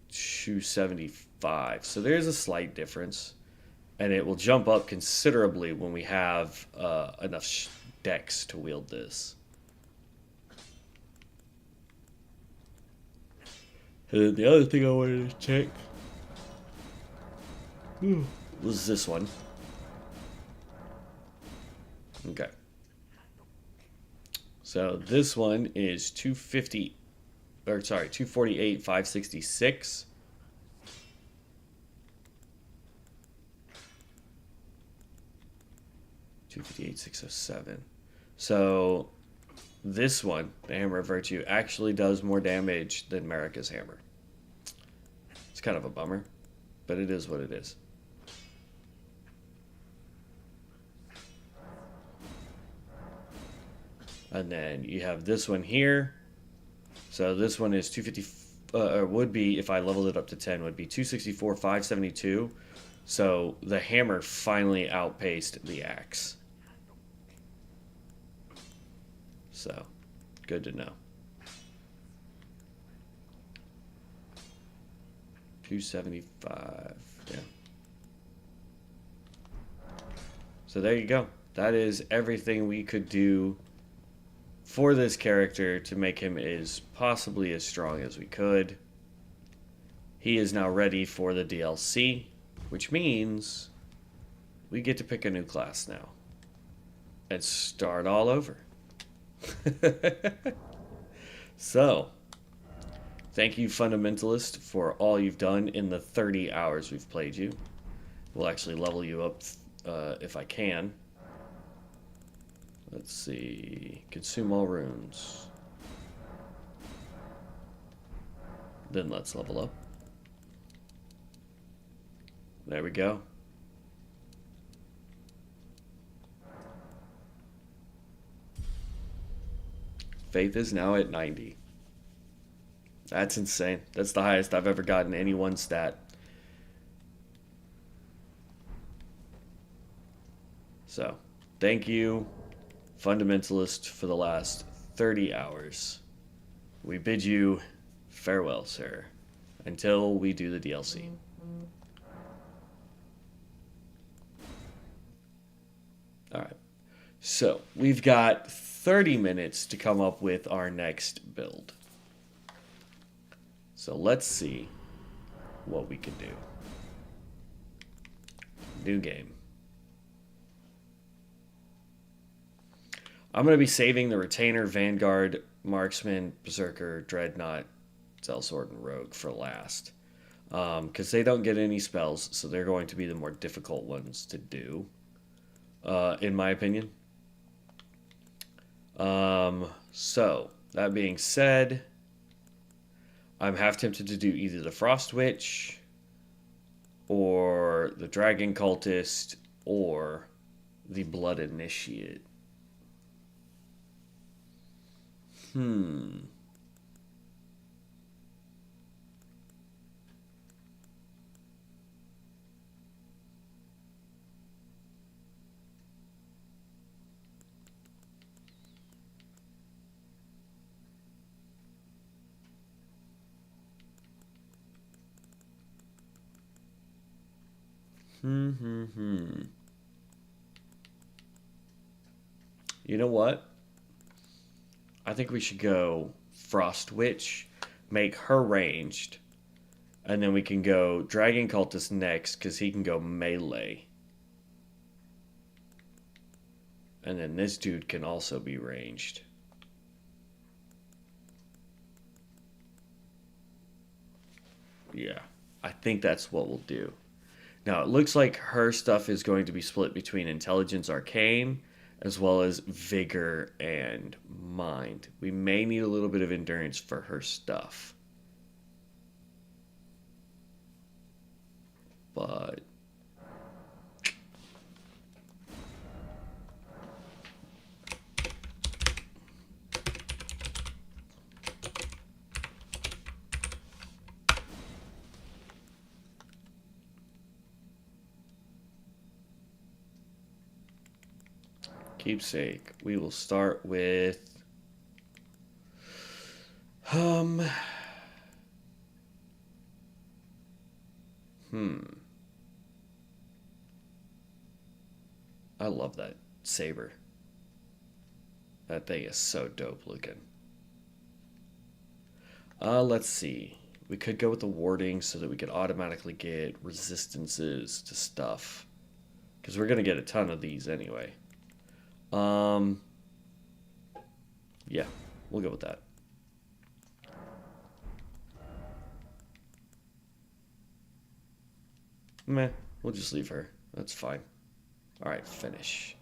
275. So there's a slight difference. And it will jump up considerably when we have enough dex to wield this. And the other thing I wanted to check was this one. Okay. So this one is 248, 566. $258,607. So this one, the Hammer of Virtue, actually does more damage than Marika's Hammer. It's kind of a bummer, but it is what it is. And then you have this one here. So this one is 250, would be, if I leveled it up to 10, would be 264, 572. So the hammer finally outpaced the axe. So, good to know. 275, yeah. So there you go. That is everything we could do for this character to make him as possibly as strong as we could. He is now ready for the DLC, which means we get to pick a new class now and start all over. So, thank you, Fundamentalist, for all you've done in the 30 hours we've played you. We'll actually level you up if I can. Let's see. Consume all runes. Then let's level up. There we go. Faith is now at 90. That's insane. That's the highest I've ever gotten any one stat. So, thank you, Fundamentalist, for the last 30 hours. We bid you farewell, sir, until we do the DLC. Alright, so we've got 30 minutes to come up with our next build. So let's see what we can do. New game. I'm going to be saving the Retainer, Vanguard, Marksman, Berserker, Dreadnought, Sellsword, and Rogue for last. Because they don't get any spells, so they're going to be the more difficult ones to do, in my opinion. So, that being said, I'm half tempted to do either the Frost Witch, or the Dragon Cultist, or the Blood Initiate. You know what? I think we should go Frost Witch, make her ranged, and then we can go Dragon Cultist next because he can go melee. And then this dude can also be ranged. Yeah, I think that's what we'll do. Now, it looks like her stuff is going to be split between Intelligence Arcane as well as Vigor and Mind. We may need a little bit of Endurance for her stuff. But keepsake. We will start with I love that saber. That thing is so dope looking. Let's see. We could go with the warding so that we could automatically get resistances to stuff. Because we're going to get a ton of these anyway. Yeah, we'll go with that. Meh, we'll just leave her. That's fine. Alright, finish.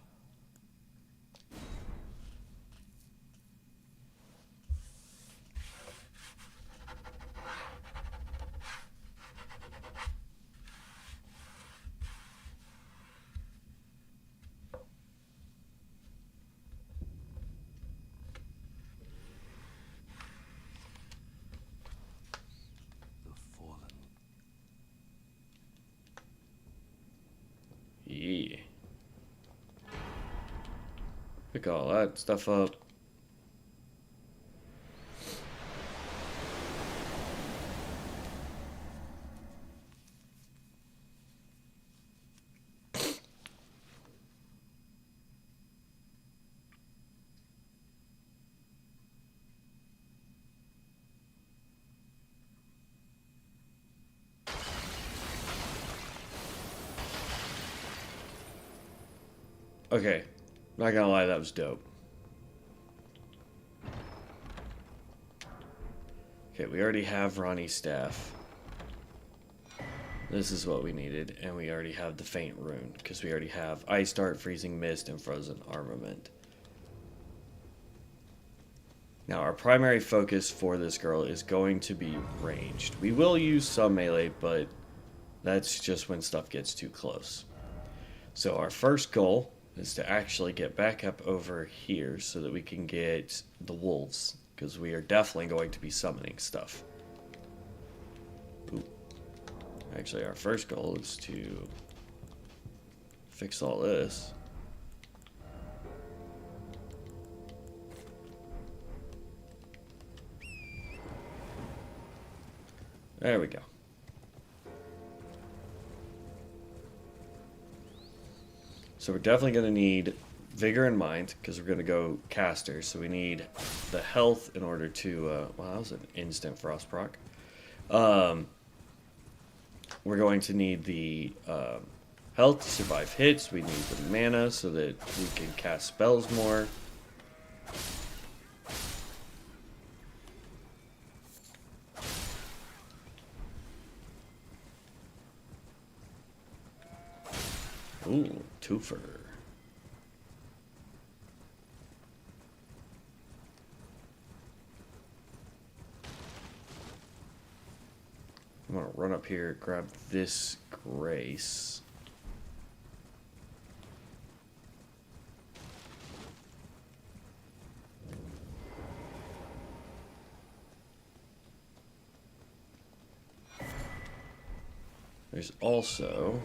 Yeah. Pick all that stuff up. Okay, not gonna lie, that was dope. Okay, we already have Ronnie's staff. This is what we needed, and we already have the Faint Rune, because we already have Ice Dart, Freezing Mist, and Frozen Armament. Now, our primary focus for this girl is going to be ranged. We will use some melee, but that's just when stuff gets too close. So our first goal is to actually get back up over here so that we can get the wolves, because we are definitely going to be summoning stuff. Ooh. Actually, our first goal is to fix all this. There we go. So we're definitely going to need Vigor and Mind, because we're going to go caster. So we need the health in order to... well, that was an instant frost proc. We're going to need the health to survive hits. We need the mana so that we can cast spells more. Ooh, twofer. I'm gonna run up here, grab this Grace. There's also...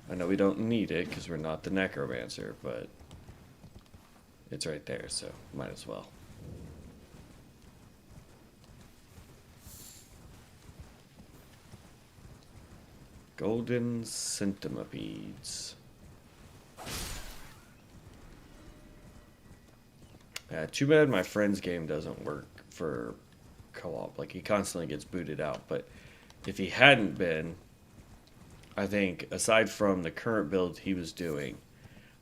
I know we don't need it because we're not the Necromancer, but it's right there, so might as well. Golden Centipedes. Yeah, too bad my friend's game doesn't work for co-op. Like, he constantly gets booted out, but if he hadn't been... I think, aside from the current build he was doing,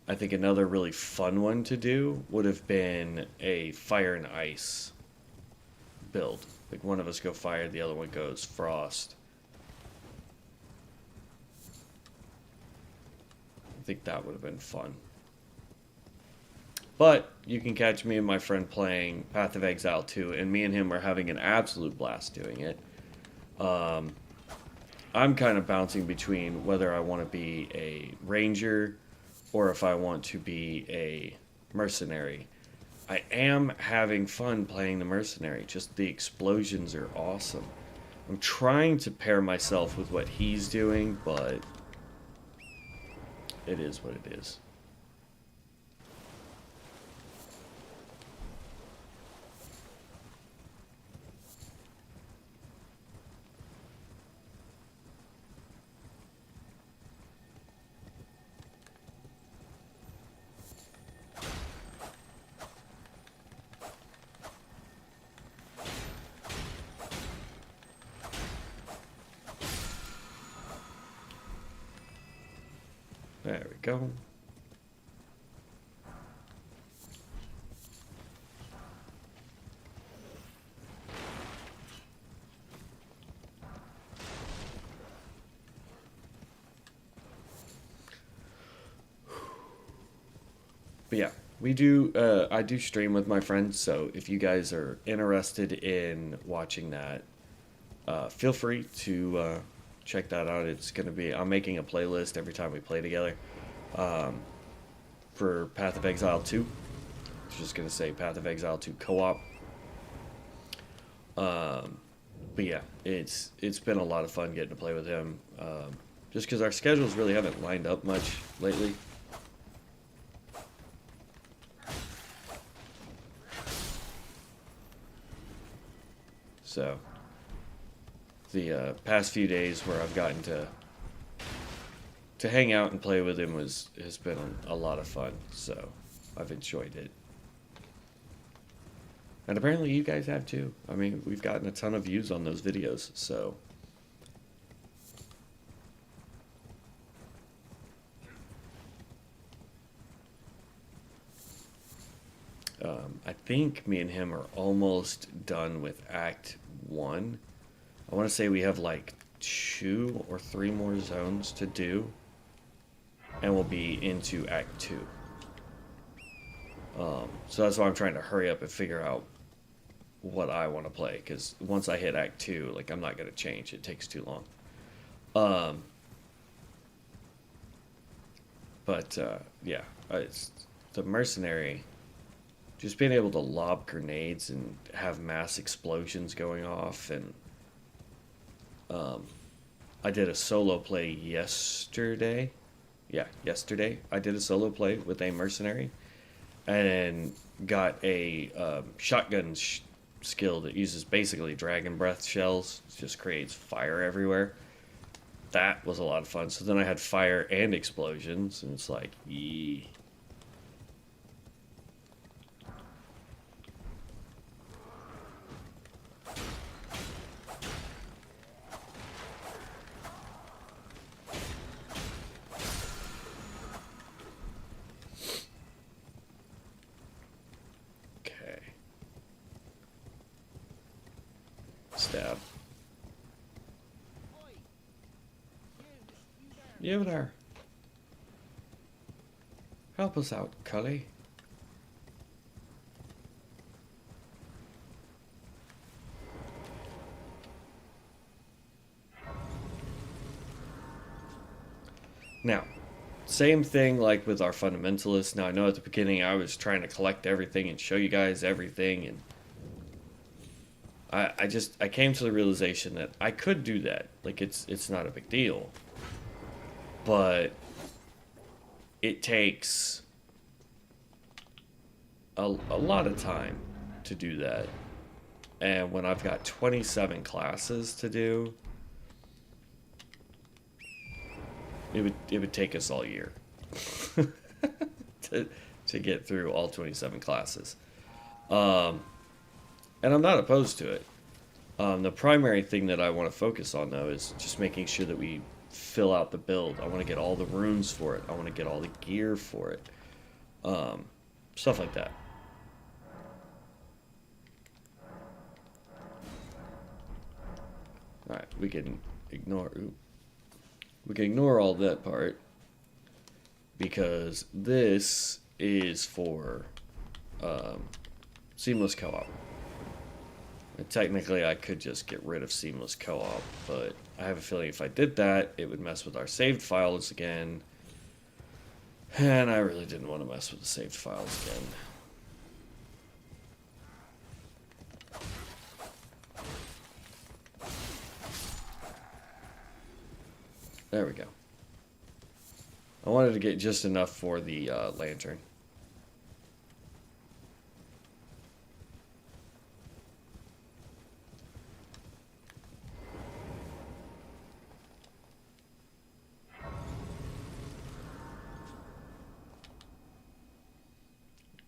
I think another really fun one to do would have been a fire and ice build. Like, one of us go fire, the other one goes frost. I think that would have been fun. But you can catch me and my friend playing Path of Exile 2, and me and him are having an absolute blast doing it. I'm kind of bouncing between whether I want to be a ranger or if I want to be a mercenary. I am having fun playing the mercenary. Just the explosions are awesome. I'm trying to pair myself with what he's doing, but it is what it is. There we go. But yeah, we do. I do stream with my friends, so if you guys are interested in watching that, feel free to check that out. It's gonna be. I'm making a playlist every time we play together for Path of Exile 2. I was just gonna say Path of Exile 2 co-op. But yeah, it's been a lot of fun getting to play with him. Just because our schedules really haven't lined up much lately. So, the past few days where I've gotten to hang out and play with him has been a lot of fun. So, I've enjoyed it. And apparently you guys have too. I mean, we've gotten a ton of views on those videos, so... I think me and him are almost done with Act 1. I want to say we have like 2 or 3 more zones to do, and we'll be into Act 2. So that's why I'm trying to hurry up and figure out what I want to play, because once I hit Act 2, like, I'm not going to change. It takes too long. Yeah, it's the mercenary... Just being able to lob grenades and have mass explosions going off, and I did a solo play yesterday yeah, yesterday, I did a solo play with a mercenary and got a shotgun skill that uses basically dragon breath shells. It just creates fire everywhere. That was a lot of fun. So then I had fire and explosions, and it's like, yee. Okay. Stab. You there. Help us out, Cully. Now, same thing like with our Fundamentalist. Now, I know at the beginning I was trying to collect everything and show you guys everything, and I came to the realization that I could do that. Like, it's not a big deal. But it takes a lot of time to do that. And when I've got 27 classes to do, it would take us all year to get through all 27 classes. And I'm not opposed to it. The primary thing that I want to focus on, though, is just making sure that we fill out the build. I want to get all the runes for it. I want to get all the gear for it. Stuff like that. Alright, we can ignore... Ooh. We can ignore all that part, because this is for seamless co-op. And technically, I could just get rid of seamless co-op, but I have a feeling if I did that, it would mess with our saved files again. And I really didn't want to mess with the saved files again. There we go. I wanted to get just enough for the lantern.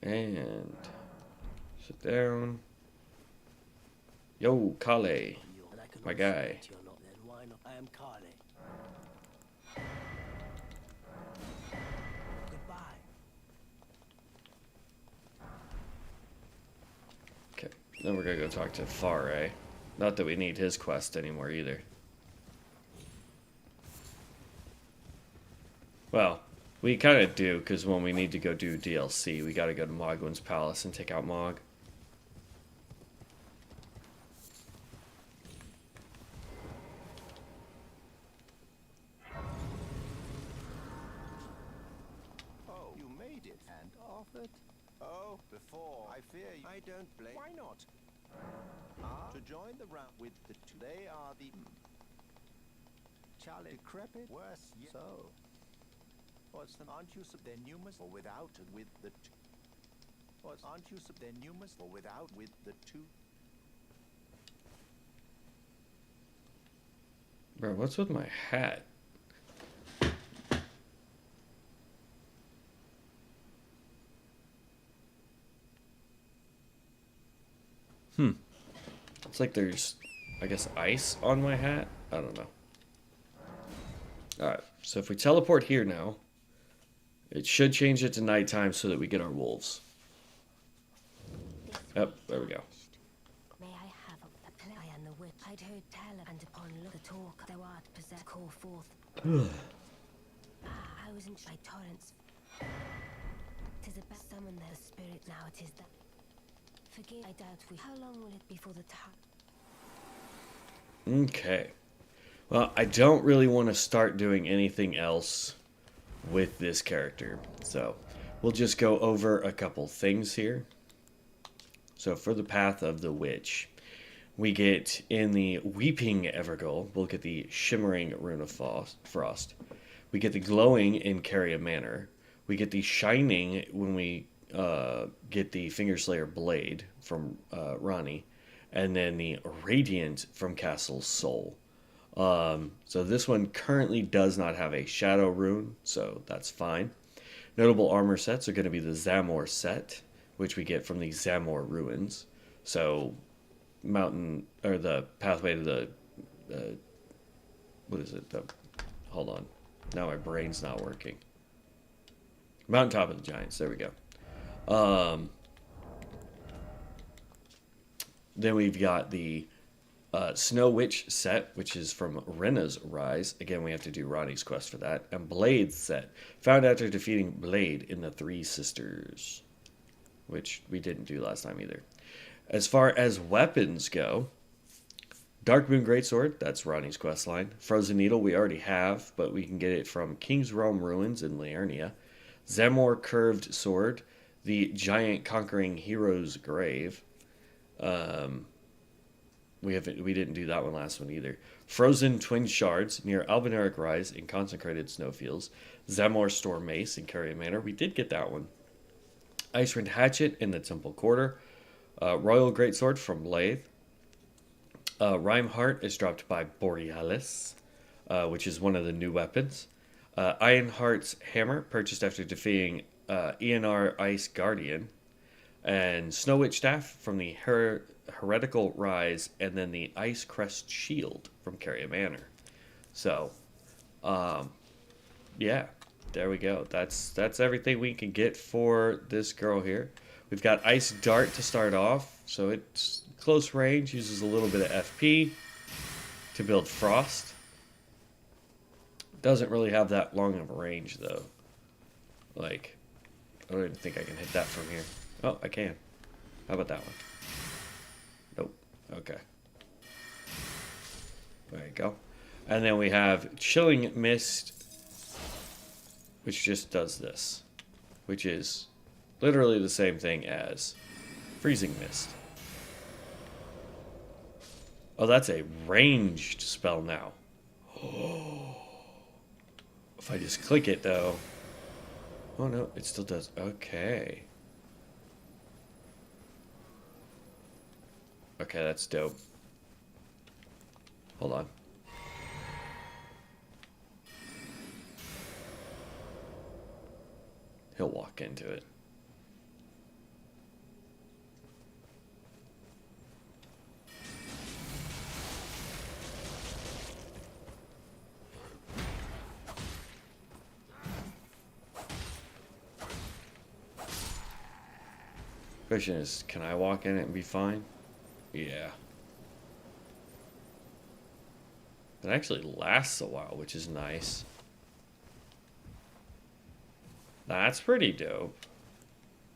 And sit down. Yo, Kale, my guy. I am Carly. Goodbye. Okay, then we're gonna go talk to Faray. Not that we need his quest anymore either. Well, we kind of do, because when we need to go do DLC, we gotta go to Mogwin's Palace and take out Mog. Oh, you made it and offered. Oh, before I fear you. I don't blame. Why not? To join the round with the two. They are the challenge decrepit. Worse yet. So. What's the? Aren't you then you must or without with the two? What's aren't you then you must or without with the two? Bro, what's with my hat? It's like there's, I guess, ice on my hat? I don't know. Alright, so if we teleport here now, it should change it to nighttime so that we get our wolves. Yep, there we go. May I have a play and the witch? I'd heard tell of, and upon look the talk thou art possessed call forth. I was in by torrents. 'Tis a best summon the spirit now it is that. Forgive, I doubt we. How long will it be for the time? Okay. Well, I don't really want to start doing anything else with this character. So, we'll just go over a couple things here. So, for the Path of the Witch, we get in the Weeping Evergoal, we'll get the Shimmering Rune of Frost. We get the glowing in Carrier Manor. We get the shining when we get the Fingerslayer blade from Ronnie, and then the radiant from Castle Soul. So this one currently does not have a shadow rune, so that's fine. Notable armor sets are going to be the Zamor set, which we get from the Zamor ruins. So mountain, or the pathway to the what is it? Hold on, now my brain's not working. Mountaintop of the Giants. There we go. Then we've got the Snow Witch set, which is from Renna's Rise. Again, we have to do Ronnie's quest for that. And Blade set, found after defeating Blade in the Three Sisters, which we didn't do last time either. As far as weapons go, Darkmoon Greatsword, that's Ronnie's quest line. Frozen Needle, we already have, but we can get it from King's Realm Ruins in Liurnia. Zamor Curved Sword, the Giant Conquering Hero's Grave. We didn't do that one last one either. Frozen Twin Shards near Albinauric Rise in Consecrated Snowfields. Zamor Storm Mace in Carrier Manor. We did get that one. Icewind Hatchet in the Temple Quarter. Royal Greatsword from Lathe. Rhymeheart is dropped by Borealis, which is one of the new weapons. Ironheart's Hammer, purchased after defeating ENR Ice Guardian. And Snow Witch Staff from the Heretical Rise, and then the Ice Crest Shield from Carrier Manor. So, yeah, there we go. That's everything we can get for this girl here. We've got Ice Dart to start off, so it's close range, uses a little bit of FP to build Frost. Doesn't really have that long of a range, though. Like, I don't even think I can hit that from here. Oh, I can. How about that one? Nope. Okay. There you go. And then we have Chilling Mist, which just does this, which is literally the same thing as Freezing Mist. Oh, that's a ranged spell now. Oh. If I just click it, though. Oh, no, it still does. Okay. Okay, that's dope. Hold on. He'll walk into it. Question is, can I walk in it and be fine? Yeah. It actually lasts a while, which is nice. That's pretty dope.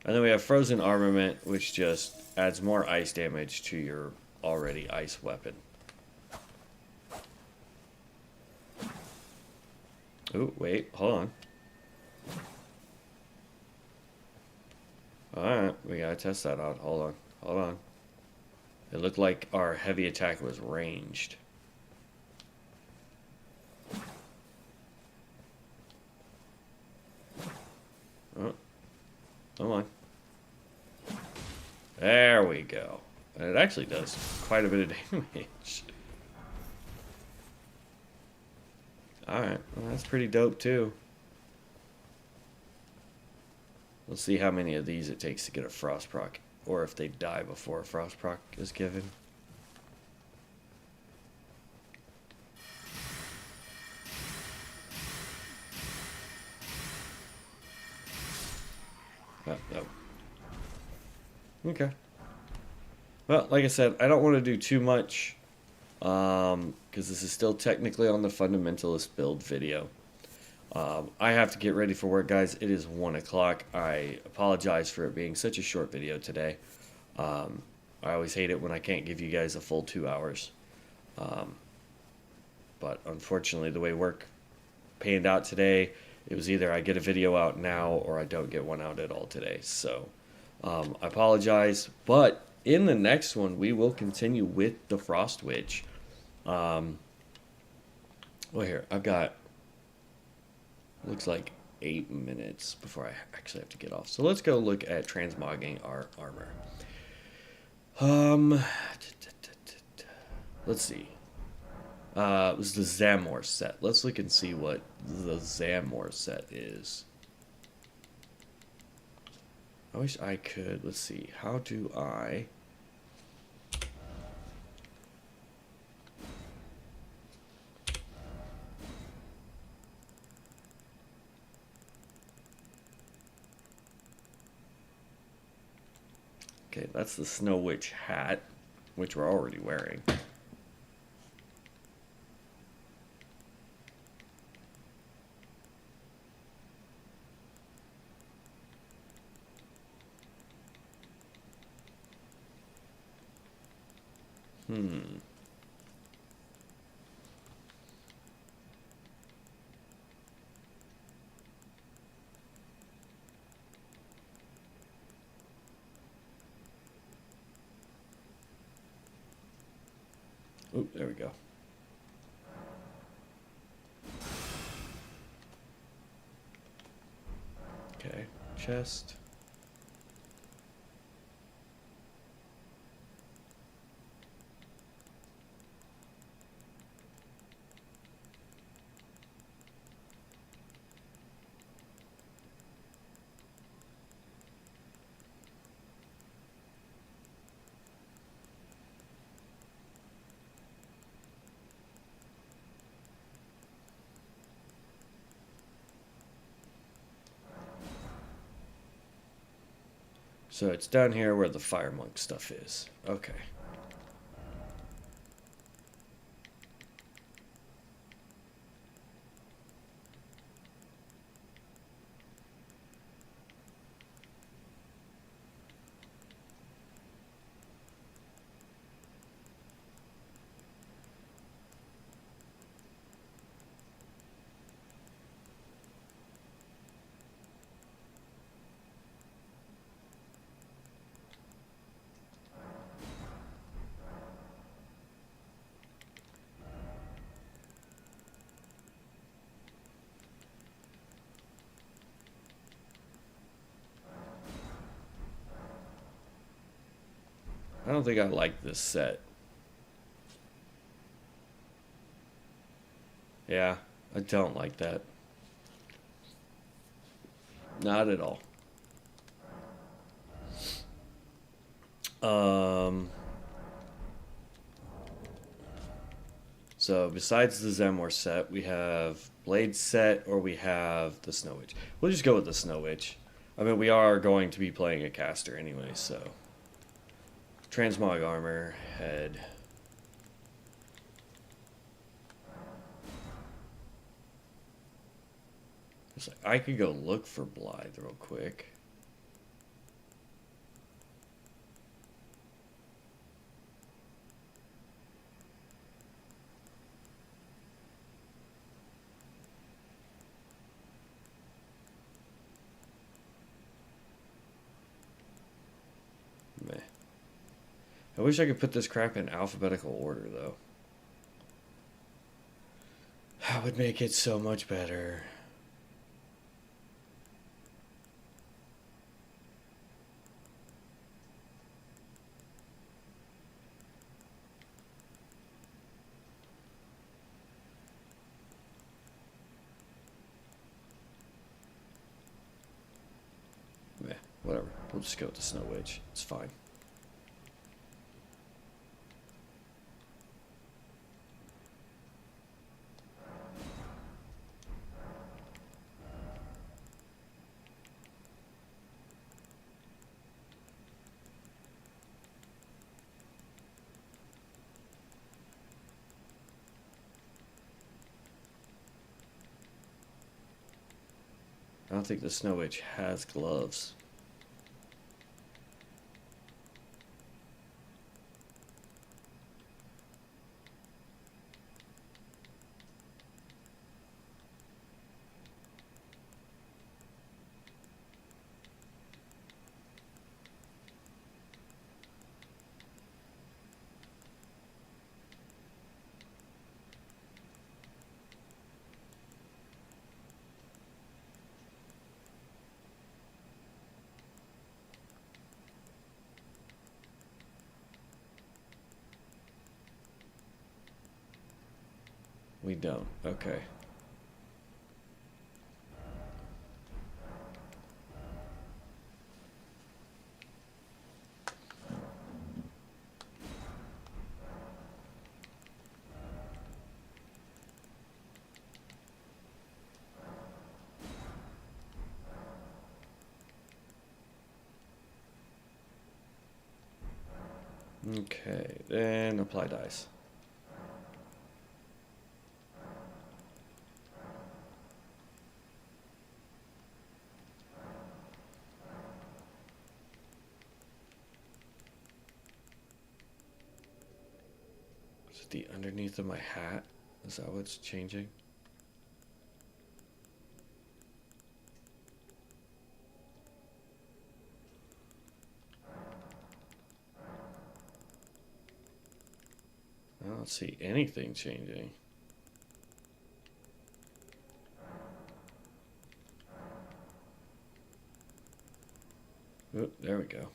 And then we have Frozen Armament, which just adds more ice damage to your already ice weapon. Ooh, wait, hold on. Alright, we gotta test that out. Hold on. It looked like our heavy attack was ranged. Oh, come on. There we go. And it actually does quite a bit of damage. Alright, well, that's pretty dope too. We'll see how many of these it takes to get a Frost proc, or if they die before a Frost proc is given. Oh, no. Okay. Well, like I said, I don't want to do too much, because this is still technically on the Fundamentalist build video. I have to get ready for work, guys. It is 1 o'clock. I apologize for it being such a short video today. I always hate it when I can't give you guys a full 2 hours. But unfortunately, the way work panned out today, it was either I get a video out now or I don't get one out at all today. So I apologize. But in the next one, we will continue with the Frost Witch. Well, here, I've got Looks like 8 minutes before I actually have to get off. So let's go look at transmogging our armor. Let's see. It was the Zamor set. Let's look and see what the Zamor set is. I wish I could. Let's see. How do I... Okay, that's the Snow Witch hat, which we're already wearing. Oh, there we go. Okay, chest. So it's down here where the fire monk stuff is. Okay. I don't think I like this set. Yeah, I don't like that. Not at all. So besides the Zemor set, we have Blade set or we have the Snow Witch. We'll just go with the Snow Witch. I mean, we are going to be playing a caster anyway, so. Transmog armor, head. It's like, I could go look for Blythe real quick. Meh. I wish I could put this crap in alphabetical order, though. That would make it so much better. Meh, whatever. We'll just go with the Snow Witch. It's fine. I don't think the Snow Witch has gloves. We don't. Okay. Okay, then apply dice. Is it the underneath of my hat? Is that what's changing? I don't see anything changing. Oh, there we go.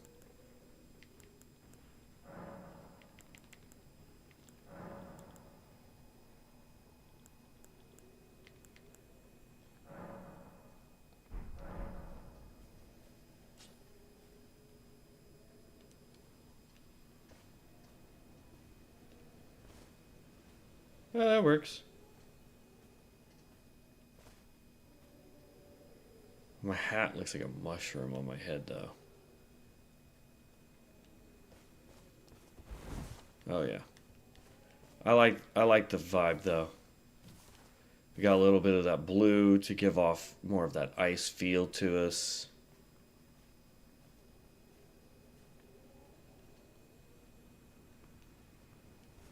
Oh, that works. My hat looks like a mushroom on my head, though. Oh yeah. I like the vibe though. We got a little bit of that blue to give off more of that ice feel to us.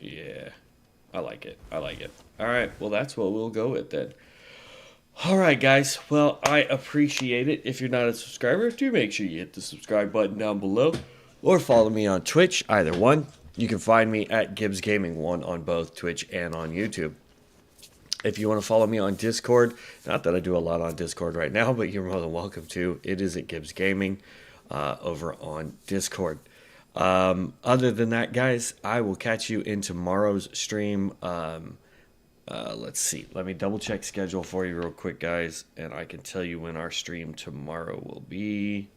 Yeah. I like it. I like it. All right. Well, that's what we'll go with then. All right, guys. Well, I appreciate it. If you're not a subscriber, do make sure you hit the subscribe button down below or follow me on Twitch, either one. You can find me at Gibbs Gaming 1 on both Twitch and on YouTube. If you want to follow me on Discord, not that I do a lot on Discord right now, but you're more than welcome to. It is at Gibbs Gaming over on Discord. Other than that, guys, I will catch you in tomorrow's stream. Let's see. Let me double check schedule for you real quick, guys, and I can tell you when our stream tomorrow will be.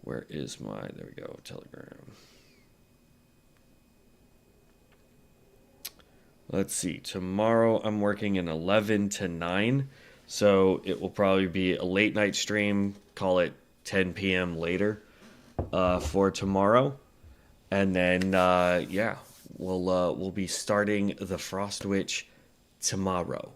Where is my? There we go. Telegram. Let's see. Tomorrow I'm working an 11 to 9, so it will probably be a late night stream. Call it 10 p.m. later for tomorrow, and then yeah, we'll be starting the Frost Witch tomorrow.